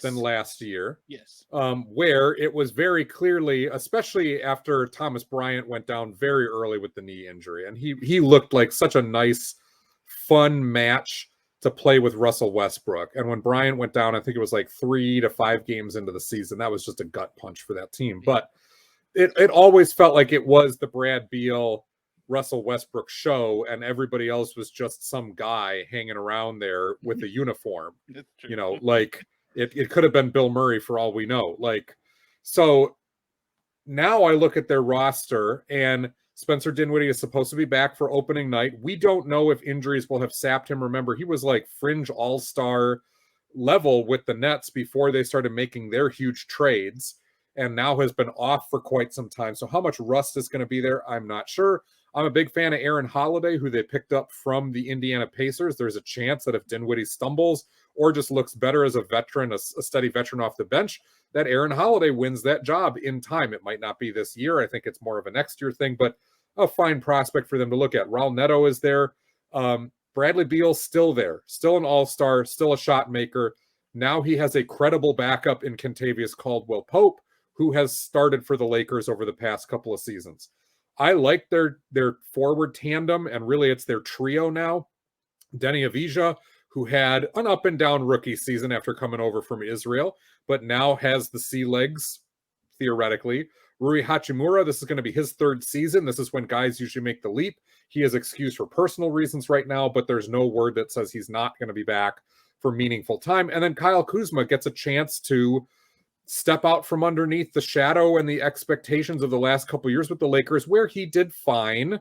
than last year. Yes. Where it was very clearly, especially after Thomas Bryant went down very early with the knee injury, and he looked like such a nice, fun match to play with Russell Westbrook. And when Bryant went down, I think it was like 3 to 5 games into the season. That was just a gut punch for that team. But it always felt like it was the Brad Beal, Russell Westbrook show, and everybody else was just some guy hanging around there with a uniform. You know, like it could have been Bill Murray for all we know. Like, so now I look at their roster, and Spencer Dinwiddie is supposed to be back for opening night. We don't know if injuries will have sapped him. Remember, he was like fringe all-star level with the Nets before they started making their huge trades, and now has been off for quite some time. So how much rust is going to be there, I'm not sure. I'm a big fan of Aaron Holiday, who they picked up from the Indiana Pacers. There's a chance that if Dinwiddie stumbles or just looks better as a veteran, a steady veteran off the bench, that Aaron Holiday wins that job in time. It might not be this year. I think it's more of a next year thing, but a fine prospect for them to look at. Raul Neto is there. Bradley Beal's still there, still an all-star, still a shot maker. Now he has a credible backup in Kentavious Caldwell-Pope, who has started for the Lakers over the past couple of seasons. I like their forward tandem, and really it's their trio now. Denny Avdija, who had an up and down rookie season after coming over from Israel, but now has the sea legs, theoretically. Rui Hachimura, this is going to be his 3rd season. This is when guys usually make the leap. He is excused for personal reasons right now, but there's no word that says he's not going to be back for meaningful time. And then Kyle Kuzma gets a chance to step out from underneath the shadow and the expectations of the last couple of years with the Lakers, where he did fine.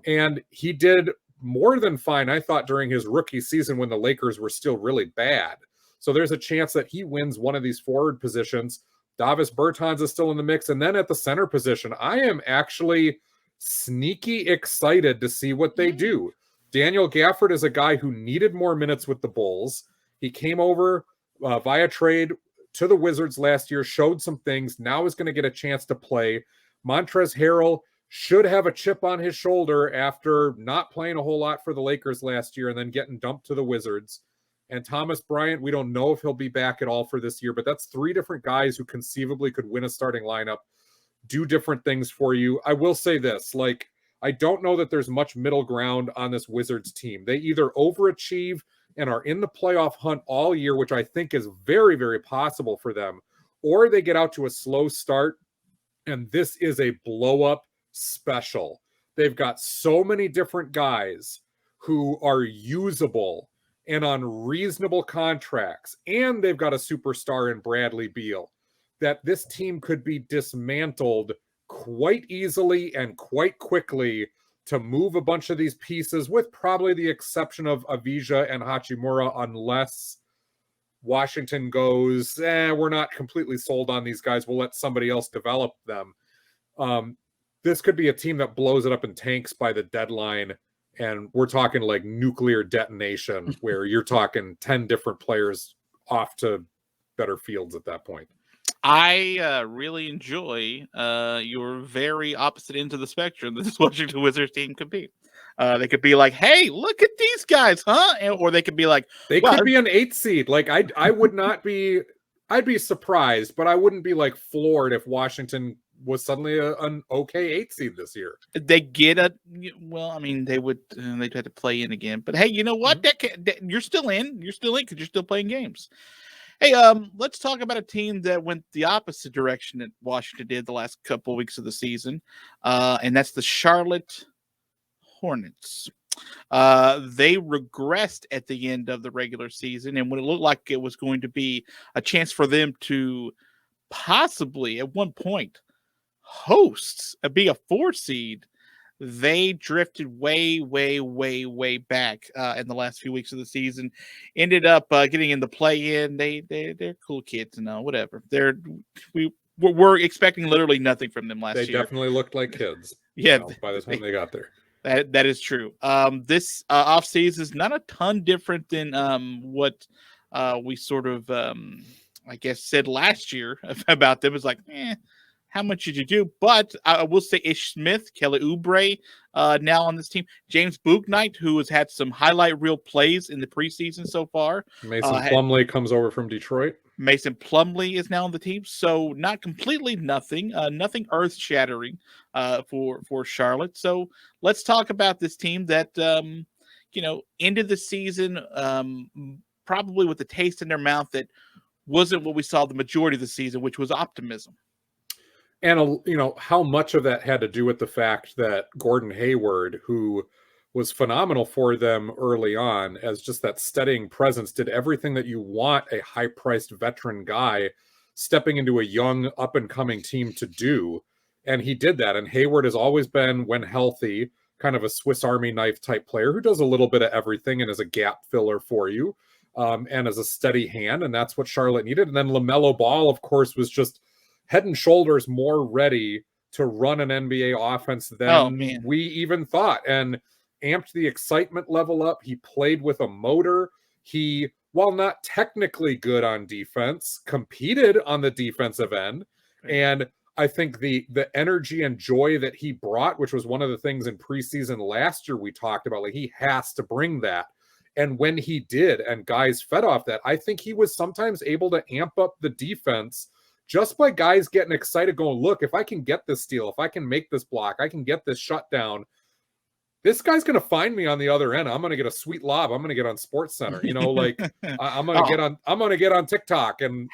And he did more than fine, I thought, during his rookie season when the Lakers were still really bad. So there's a chance that he wins one of these forward positions. Davis Bertans is still in the mix. And then at the center position, I am actually sneaky excited to see what they do. Daniel Gafford is a guy who needed more minutes with the Bulls. He came over via trade to the Wizards last year, showed some things, now is going to get a chance to play. Montrezl Harrell should have a chip on his shoulder after not playing a whole lot for the Lakers last year and then getting dumped to the Wizards. And Thomas Bryant, we don't know if he'll be back at all for this year, but that's 3 different guys who conceivably could win a starting lineup, do different things for you. I will say this, like, I don't know that there's much middle ground on this Wizards team. They either overachieve and are in the playoff hunt all year, which I think is very, very possible for them, or they get out to a slow start, and this is a blow-up special. They've got so many different guys who are usable and on reasonable contracts, and they've got a superstar in Bradley Beal, that this team could be dismantled quite easily and quite quickly to move a bunch of these pieces, with probably the exception of Avija and Hachimura, unless Washington goes, we're not completely sold on these guys, we'll let somebody else develop them. This could be a team that blows it up in tanks by the deadline, and we're talking like nuclear detonation, where you're talking 10 different players off to better fields at that point. I really enjoy your very opposite ends of the spectrum that this Washington Wizards team could be. They could be like, hey, look at these guys, huh? Or they could be like, they could be an 8th seed. Like, I would not be, I'd be surprised, but I wouldn't be like floored if Washington was suddenly an okay 8th seed this year. They get well, I mean, they'd have to play in again. But hey, you know what? You're still in. You're still in because you're still playing games. Hey, let's talk about a team that went the opposite direction that Washington did the last couple of weeks of the season, and that's the Charlotte Hornets. They regressed at the end of the regular season, and when it looked like it was going to be a chance for them to possibly, at one point, be a 4 seed, they drifted way back in the last few weeks of the season. Ended up getting in the play-in. They're cool kids and whatever. We're expecting literally nothing from them last year. They definitely looked like kids. Yeah, by the time they got there. That is true. This offseason is not a ton different than what we sort of I guess said last year about them. It's like, how much did you do? But I will say Ish Smith, Kelly Oubre now on this team. James Bouknight, who has had some highlight reel plays in the preseason so far. Mason Plumlee comes over from Detroit. Mason Plumlee is now on the team. So not completely nothing earth-shattering for Charlotte. So let's talk about this team that, ended the season probably with a taste in their mouth that wasn't what we saw the majority of the season, which was optimism. And, how much of that had to do with the fact that Gordon Hayward, who was phenomenal for them early on as just that steadying presence, did everything that you want a high-priced veteran guy stepping into a young, up-and-coming team to do. And he did that. And Hayward has always been, when healthy, kind of a Swiss Army knife type player who does a little bit of everything and is a gap filler for you and as a steady hand. And that's what Charlotte needed. And then LaMelo Ball, of course, was just head and shoulders more ready to run an NBA offense than we even thought, and amped the excitement level up. He played with a motor. He, while not technically good on defense, competed on the defensive end. And I think the energy and joy that he brought, which was one of the things in preseason last year we talked about, like, he has to bring that. And when he did, and guys fed off that, I think he was sometimes able to amp up the defense just by guys getting excited, going, look, if I can get this steal, if I can make this block, I can get this shutdown, this guy's going to find me on the other end. I'm going to get a sweet lob. I'm going to get on SportsCenter. I'm going to get on TikTok and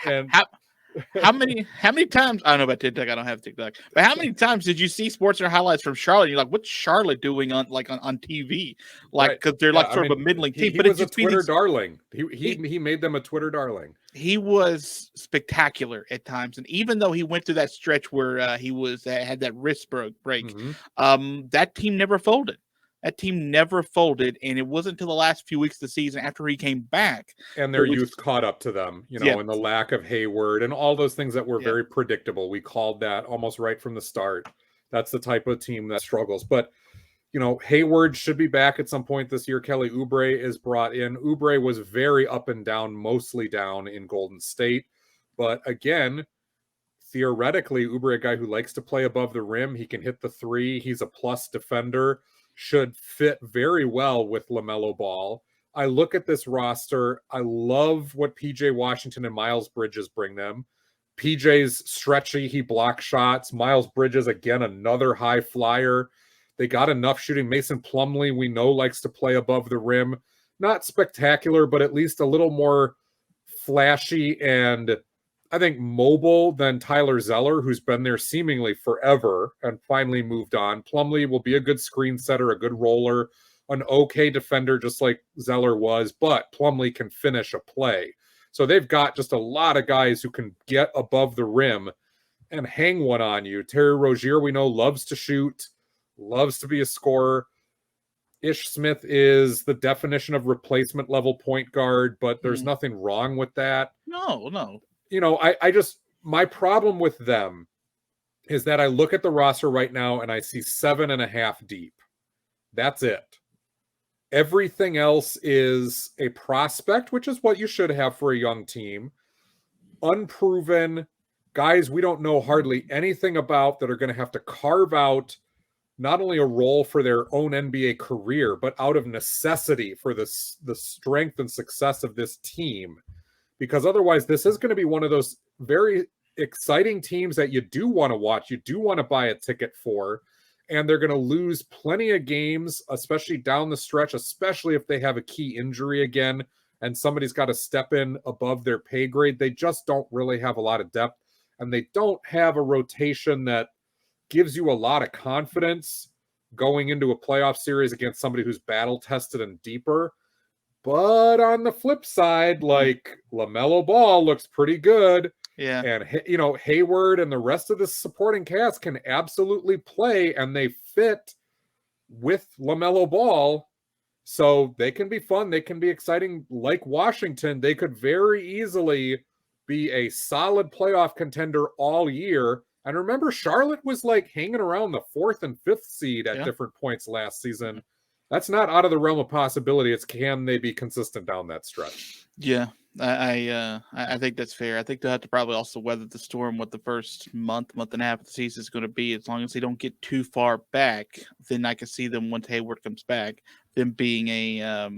how many times, I don't know about TikTok, I don't have TikTok, but how many times did you see SportsCenter highlights from Charlotte? You're like, what's Charlotte doing on TV? Like, because they're of a middling team. But it's a Twitter darling. He made them a Twitter darling. He was spectacular at times, and even though he went through that stretch where he had that wrist break, that team never folded. That team never folded, and it wasn't until the last few weeks of the season after he came back. And their youth caught up to them, and the lack of Hayward and all those things that were very predictable. We called that almost right from the start. That's the type of team that struggles. But, Hayward should be back at some point this year. Kelly Oubre is brought in. Oubre was very up and down, mostly down in Golden State. But again, theoretically, Oubre, a guy who likes to play above the rim, he can hit the three. He's a plus defender, should fit very well with LaMelo Ball. I look at this roster. I love what PJ Washington and Miles Bridges bring them. PJ's stretchy. He blocks shots. Miles Bridges, again, another high flyer. They got enough shooting. Mason Plumlee, we know, likes to play above the rim. Not spectacular, but at least a little more flashy and I think mobile than Tyler Zeller, who's been there seemingly forever and finally moved on. Plumlee will be a good screen setter, a good roller, an okay defender, just like Zeller was, but Plumlee can finish a play. So they've got just a lot of guys who can get above the rim and hang one on you. Terry Rozier, we know, loves to shoot, loves to be a scorer. Ish Smith is the definition of replacement level point guard, but there's nothing wrong with that. No. My problem with them is that I look at the roster right now and I see 7.5 deep. That's it. Everything else is a prospect, which is what you should have for a young team. Unproven guys we don't know hardly anything about that are going to have to carve out not only a role for their own NBA career, but out of necessity for the strength and success of this team. Because otherwise, this is going to be one of those very exciting teams that you do want to watch, you do want to buy a ticket for, and they're going to lose plenty of games, especially down the stretch, especially if they have a key injury again, and somebody's got to step in above their pay grade. They just don't really have a lot of depth, and they don't have a rotation that gives you a lot of confidence going into a playoff series against somebody who's battle-tested and deeper. But on the flip side, like LaMelo Ball looks pretty good. Yeah. And, Hayward and the rest of the supporting cast can absolutely play, and they fit with LaMelo Ball. So they can be fun. They can be exciting. Like Washington, they could very easily be a solid playoff contender all year. And remember, Charlotte was like hanging around the 4th and 5th seed at different points last season. That's not out of the realm of possibility. It's can they be consistent down that stretch? Yeah, I think that's fair. I think they'll have to probably also weather the storm what the first month and a half of the season is going to be. As long as they don't get too far back, then I can see them once Hayward comes back, them being a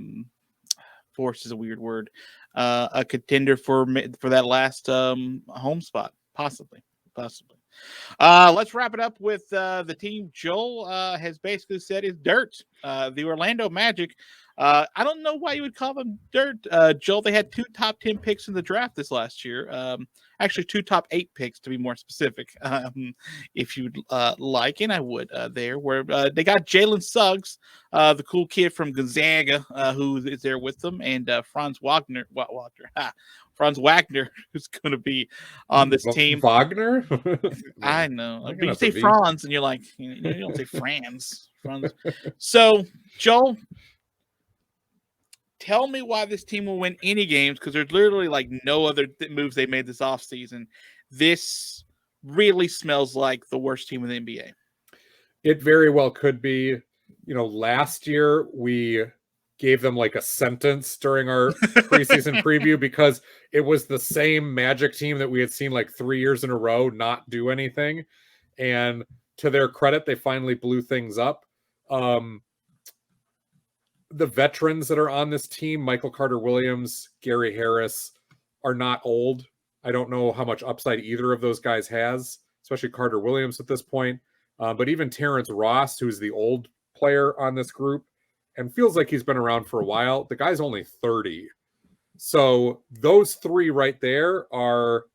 force is a weird word, a contender for that last home spot, possibly. Let's wrap it up with the team Joel has basically said is dirt. The Orlando Magic. I don't know why you would call them dirt, Joel. They had 2 top 10 picks in the draft this last year. Actually, 2 top 8 picks to be more specific. If you'd like, and I would there, where they got Jalen Suggs, the cool kid from Gonzaga, who is there with them, and Franz Wagner. Franz Wagner, who's going to be on this team. Wagner? I know. But you say Franz, and you're like, you don't say Franz. So, Joel, tell me why this team will win any games, because there's literally like no other moves they made this offseason. This really smells like the worst team in the NBA. It very well could be. Last year we gave them like a sentence during our preseason preview because it was the same Magic team that we had seen like 3 years in a row not do anything. And to their credit, they finally blew things up. The veterans that are on this team, Michael Carter-Williams, Gary Harris, are not old. I don't know how much upside either of those guys has, especially Carter-Williams at this point. But even Terrence Ross, who's the old player on this group, and feels like he's been around for a while. The guy's only 30. So those 3 right there are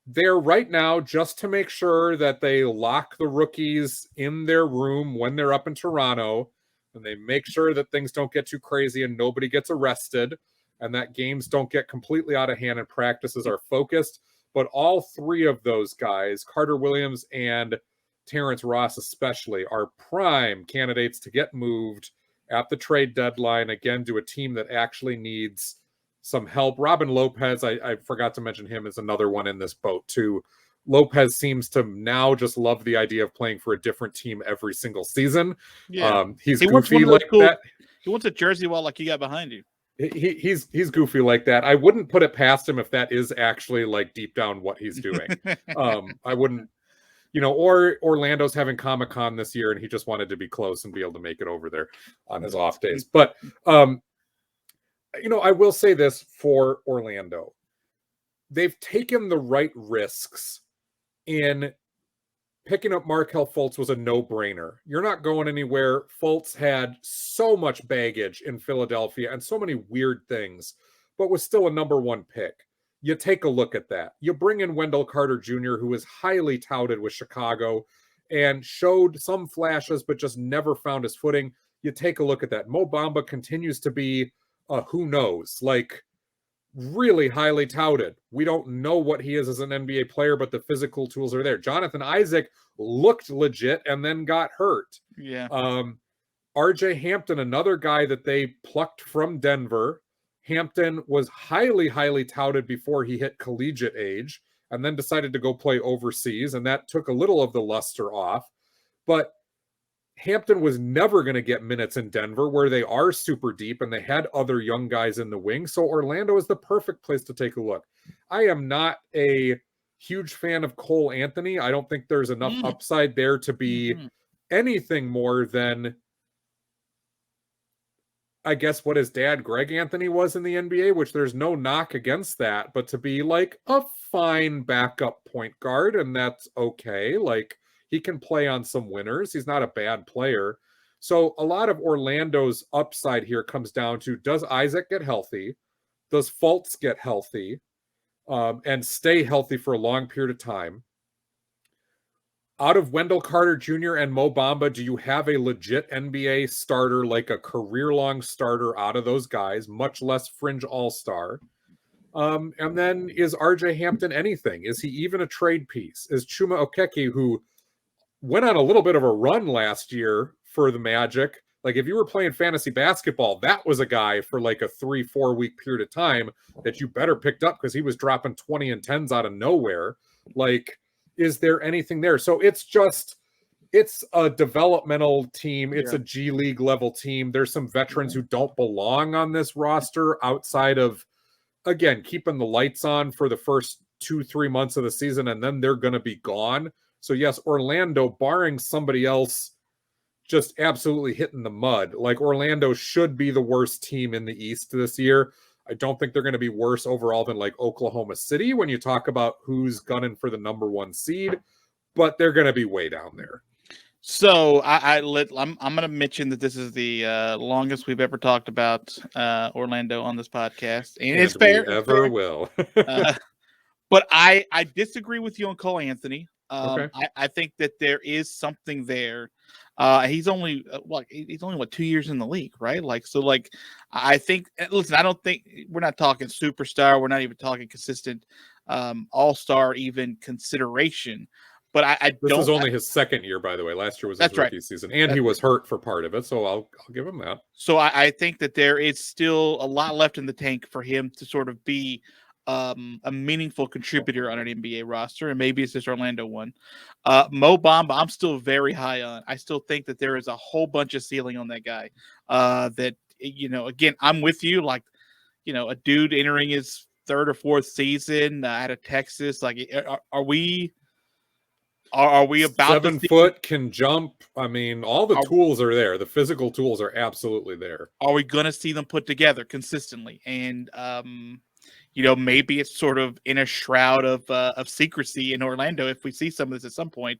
there right now just to make sure that they lock the rookies in their room when they're up in Toronto, and they make sure that things don't get too crazy and nobody gets arrested, and that games don't get completely out of hand and practices are focused. But all 3 of those guys, Carter-Williams and Terrence Ross especially, are prime candidates to get moved at the trade deadline, again, to a team that actually needs some help. Robin Lopez, I forgot to mention him, is another one in this boat too. Lopez seems to now just love the idea of playing for a different team every single season. Yeah. He's he goofy like that. He wants a jersey wall like you got behind you. He's goofy like that. I wouldn't put it past him if that is actually like deep down what he's doing. I wouldn't, or Orlando's having Comic-Con this year and he just wanted to be close and be able to make it over there on his off days. But, I will say this for Orlando. They've taken the right risks in picking up Markelle Fultz was a no-brainer. You're not going anywhere. Fultz had so much baggage in Philadelphia and so many weird things, but was still a number one pick. You take a look at that. You bring in Wendell Carter Jr., who is highly touted with Chicago and showed some flashes, but just never found his footing. You take a look at that. Mo Bamba continues to be who knows, like really highly touted. We don't know what he is as an NBA player, but the physical tools are there. Jonathan Isaac looked legit and then got hurt. Yeah. RJ Hampton, another guy that they plucked from Denver. Hampton was highly, highly touted before he hit collegiate age and then decided to go play overseas, and that took a little of the luster off. But Hampton was never going to get minutes in Denver, where they are super deep and they had other young guys in the wing. So Orlando is the perfect place to take a look. I am not a huge fan of Cole Anthony. I don't think there's enough upside there to be anything more than, I guess, what his dad, Greg Anthony, was in the NBA, which there's no knock against that, but to be like a fine backup point guard, and that's okay. Like, he can play on some winners. He's not a bad player. So a lot of Orlando's upside here comes down to, does Isaac get healthy? Does Fultz get healthy and stay healthy for a long period of time? Out of Wendell Carter Jr. and Mo Bamba, do you have a legit NBA starter, like a career-long starter out of those guys, much less fringe all-star? And then is RJ Hampton anything? Is he even a trade piece? Is Chuma Okeke, who went on a little bit of a run last year for the Magic. Like, if you were playing fantasy basketball, that was a guy for like a 3-4 week period of time that you better picked up because he was dropping 20 and 10s out of nowhere. Like, is there anything there? So it's a developmental team. It's a G League level team. There's some veterans who don't belong on this roster outside of, again, keeping the lights on for the first 2-3 months of the season, and then they're going to be gone. So yes, Orlando, barring somebody else just absolutely hitting the mud, like, Orlando should be the worst team in the East this year. I don't think they're going to be worse overall than like Oklahoma City when you talk about who's gunning for the number one seed, but they're going to be way down there. So I'm going to mention that this is the longest we've ever talked about Orlando on this podcast, and it's fair. Ever will. But I disagree with you on Cole Anthony. Okay. I think that there is something there. He's only 2 years in the league, right? Like, so, like, I think, listen, I don't think we're not talking superstar. We're not even talking consistent all-star even consideration. But this is only his second year, by the way. Last year was his rookie season, and he was hurt for part of it. So I'll give him that. So I think that there is still a lot left in the tank for him to sort of be a meaningful contributor on an NBA roster, and maybe it's this Orlando one. Mo Bamba, I'm still very high on. I still think that there is a whole bunch of ceiling on that guy. That, again, I'm with you. Like, a dude entering his third or fourth season out of Texas. Like, are we about 7 foot, can jump? I mean, all the tools are there. The physical tools are absolutely there. Are we going to see them put together consistently? And maybe it's sort of in a shroud of secrecy in Orlando if we see some of this at some point.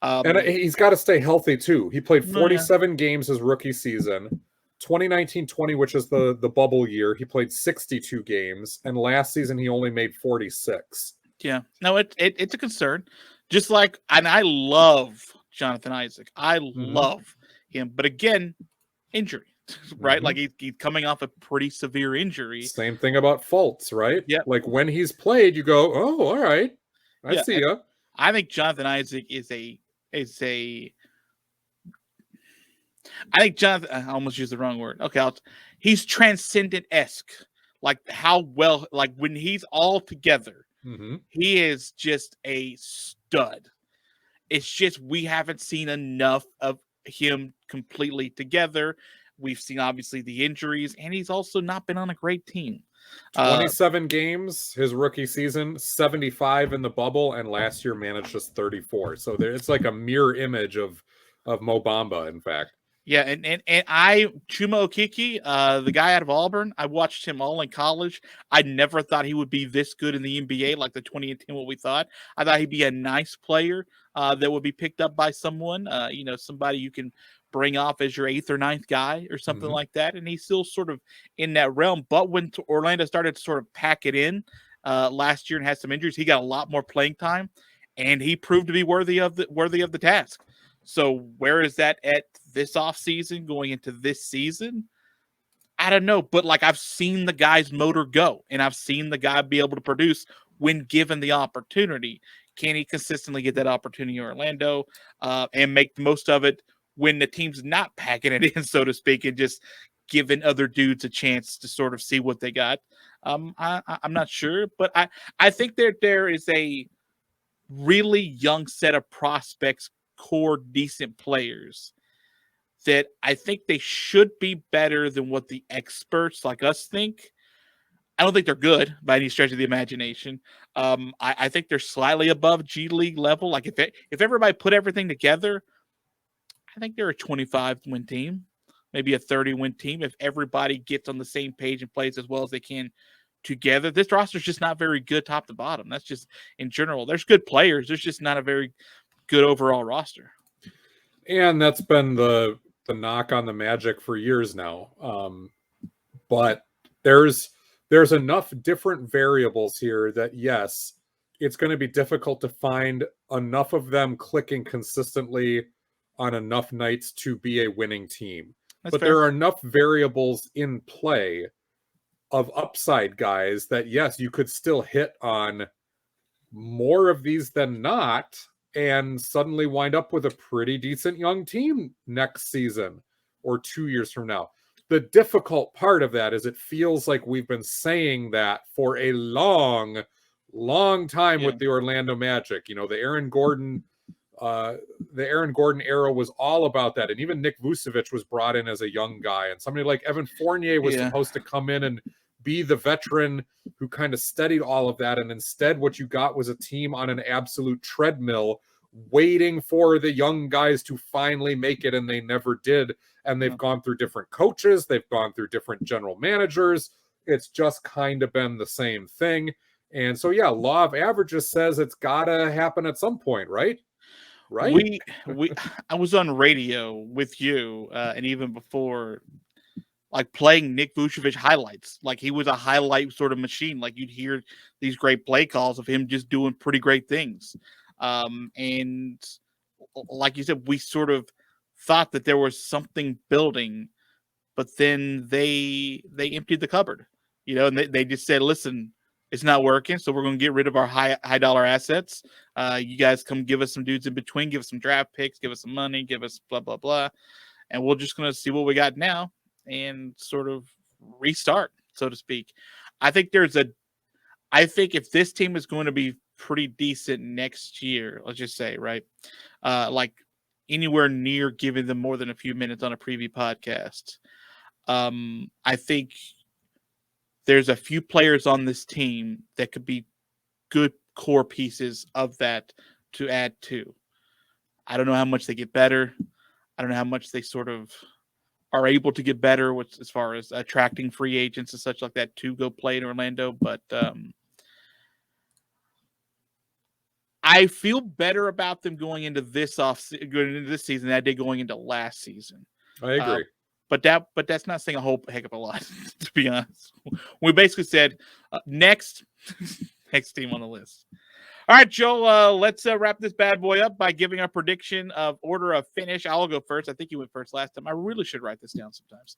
And he's got to stay healthy too. He played 47 games his rookie season. 2019-20, which is the bubble year, he played 62 games, and last season he only made 46. Yeah, no, it's a concern. Just like, and I love Jonathan Isaac. I love him, but again, injury. Right, like he's coming off a pretty severe injury. Same thing about Fultz, right? Yeah, like when he's played, you go, "Oh, all right, I see ya." I think Jonathan Isaac is I think Jonathan, I almost used the wrong word. Okay, he's transcendent-esque. Like how well, like when he's all together, he is just a stud. It's just we haven't seen enough of him completely together. We've seen obviously the injuries, and he's also not been on a great team. 27 games his rookie season, 75 in the bubble, and last year managed just 34. So it's like a mirror image of Mo Bamba, in fact. Yeah, and Chuma Okeke, the guy out of Auburn, I watched him all in college. I never thought he would be this good in the NBA, like the 2010 what we thought. I thought he'd be a nice player that would be picked up by someone, somebody you can bring off as your 8th or 9th guy or something like that. And he's still sort of in that realm. But when Orlando started to sort of pack it in last year and had some injuries, he got a lot more playing time, and he proved to be worthy of the task. So where is that at this offseason going into this season? I don't know. But like I've seen the guy's motor go, and I've seen the guy be able to produce when given the opportunity. Can he consistently get that opportunity in Orlando and make the most of it when the team's not packing it in, so to speak, and just giving other dudes a chance to sort of see what they got? I'm not sure, but I think there is a really young set of prospects, core decent players, that I think they should be better than what the experts like us think. I don't think they're good by any stretch of the imagination. I think they're slightly above G League level. Like if everybody put everything together, I think they're a 25-win team, maybe a 30-win team. If everybody gets on the same page and plays as well as they can together. This roster's just not very good top to bottom. That's just in general. There's good players. There's just not a very good overall roster. And that's been the knock on the Magic for years now. But there's enough different variables here that, yes, it's going to be difficult to find enough of them clicking consistently on enough nights to be a winning team. But there are enough variables in play of upside guys that, yes, you could still hit on more of these than not and suddenly wind up with a pretty decent young team next season or 2 years from now. The difficult part of that is it feels like we've been saying that for a long time with the Orlando Magic. You know, the Aaron Gordon era was all about that. And even Nick Vucevic was brought in as a young guy. And somebody like Evan Fournier was supposed to come in and be the veteran who kind of steadied all of that. And instead, what you got was a team on an absolute treadmill waiting for the young guys to finally make it. And they never did. And they've gone through different coaches. They've gone through different general managers. It's just kind of been the same thing. And so, yeah, law of averages says it's got to happen at some point, right? Right. I was on radio with you and even before, like playing Nick Vucevic highlights. Like he was a highlight sort of machine. Like you'd hear these great play calls of him just doing pretty great things. And like you said, we sort of thought that there was something building, but then they emptied the cupboard, and they just said, listen, it's not working, so we're going to get rid of our high dollar assets. You guys come give us some dudes in between, give us some draft picks, give us some money, give us blah, blah, blah. And we're just going to see what we got now and sort of restart, so to speak. I think if this team is going to be pretty decent next year, let's just say, right? Like anywhere near giving them more than a few minutes on a preview podcast. I think there's a few players on this team that could be good core pieces of that to add to. I don't know how much they get better. I don't know how much they sort of are able to get better as far as attracting free agents and such like that to go play in Orlando. But I feel better about them going into this season than I did going into last season. I agree. But that's not saying a whole heck of a lot, to be honest. We basically said next team on the list. All right, Joe, let's wrap this bad boy up by giving our prediction of order of finish. I'll go first. I think you went first last time. I really should write this down sometimes.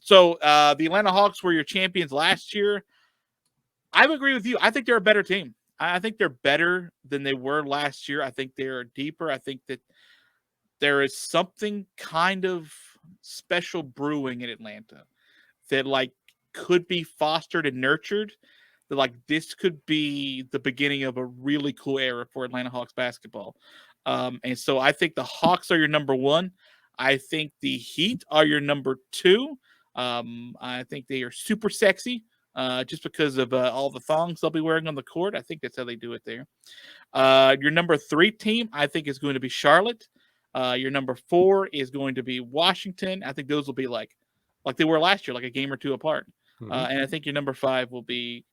So the Atlanta Hawks were your champions last year. I agree with you. I think they're a better team. I think they're better than they were last year. I think they're deeper. I think that there is something kind of special brewing in Atlanta that like could be fostered and nurtured. That like this could be the beginning of a really cool era for Atlanta Hawks basketball. And so I think the Hawks are your number one. I think the Heat are your number two. I think they are super sexy just because of all the thongs they'll be wearing on the court. I think that's how they do it there. Your number three team, I think, is going to be Charlotte. Your number four is going to be Washington. I think those will be like they were last year, like a game or two apart. Mm-hmm. And I think your number five will be,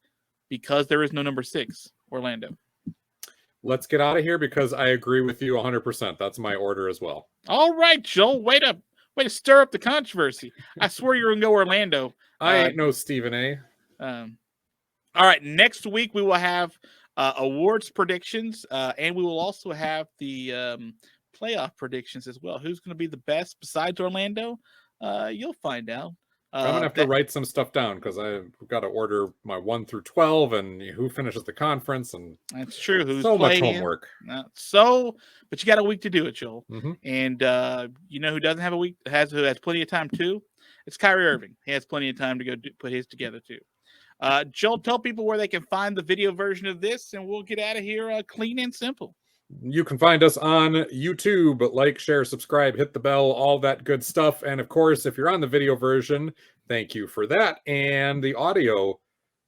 because there is no number six, Orlando. Let's get out of here because I agree with you 100%. That's my order as well. All right, Joel. Way to stir up the controversy. I swear you're going to go Orlando. I ain't no Stephen A. All right. Next week, we will have awards predictions, and we will also have the playoff predictions as well. Who's going to be the best besides Orlando? You'll find out. I'm going to have to write some stuff down because I've got to order my 1 through 12 and who finishes the conference. And that's true. Who's so much homework. But you got a week to do it, Joel. Mm-hmm. And you know who doesn't have a week, who has plenty of time too? It's Kyrie Irving. He has plenty of time to go put his together too. Joel, tell people where they can find the video version of this, and we'll get out of here clean and simple. You can find us on YouTube. Like, share, subscribe, hit the bell, all that good stuff. And of course, if you're on the video version, thank you for that. And the audio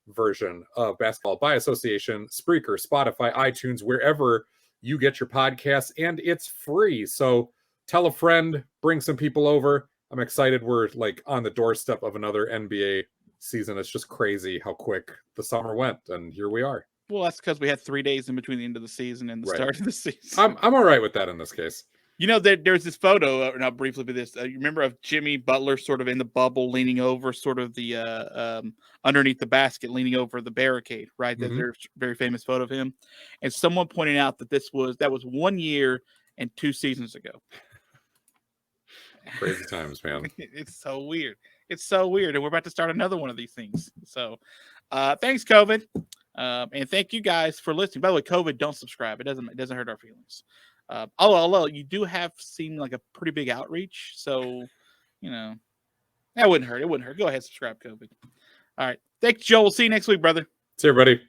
version of Basketball by Association, Spreaker, Spotify, iTunes, wherever you get your podcasts, and it's free. So tell a friend, bring some people over. I'm excited. We're like on the doorstep of another NBA season. It's just crazy how quick the summer went, and here we are. Well, that's because we had 3 days in between the end of the season and the start of the season. I'm all right with that in this case. You know, there's this photo, and I'll briefly be this. You remember of Jimmy Butler sort of in the bubble, leaning over sort of the underneath the basket, leaning over the barricade, right? Mm-hmm. There's a very famous photo of him. And someone pointed out that that was 1 year and 2 seasons ago. Crazy times, man. It's so weird. It's so weird. And we're about to start another one of these things. So thanks, COVID. And thank you guys for listening. By the way, COVID, don't subscribe. It doesn't hurt our feelings. Although you do have seen like a pretty big outreach. So, you know, that wouldn't hurt. It wouldn't hurt. Go ahead, subscribe, COVID. All right. Thanks, Joel. We'll see you next week, brother. See you, everybody.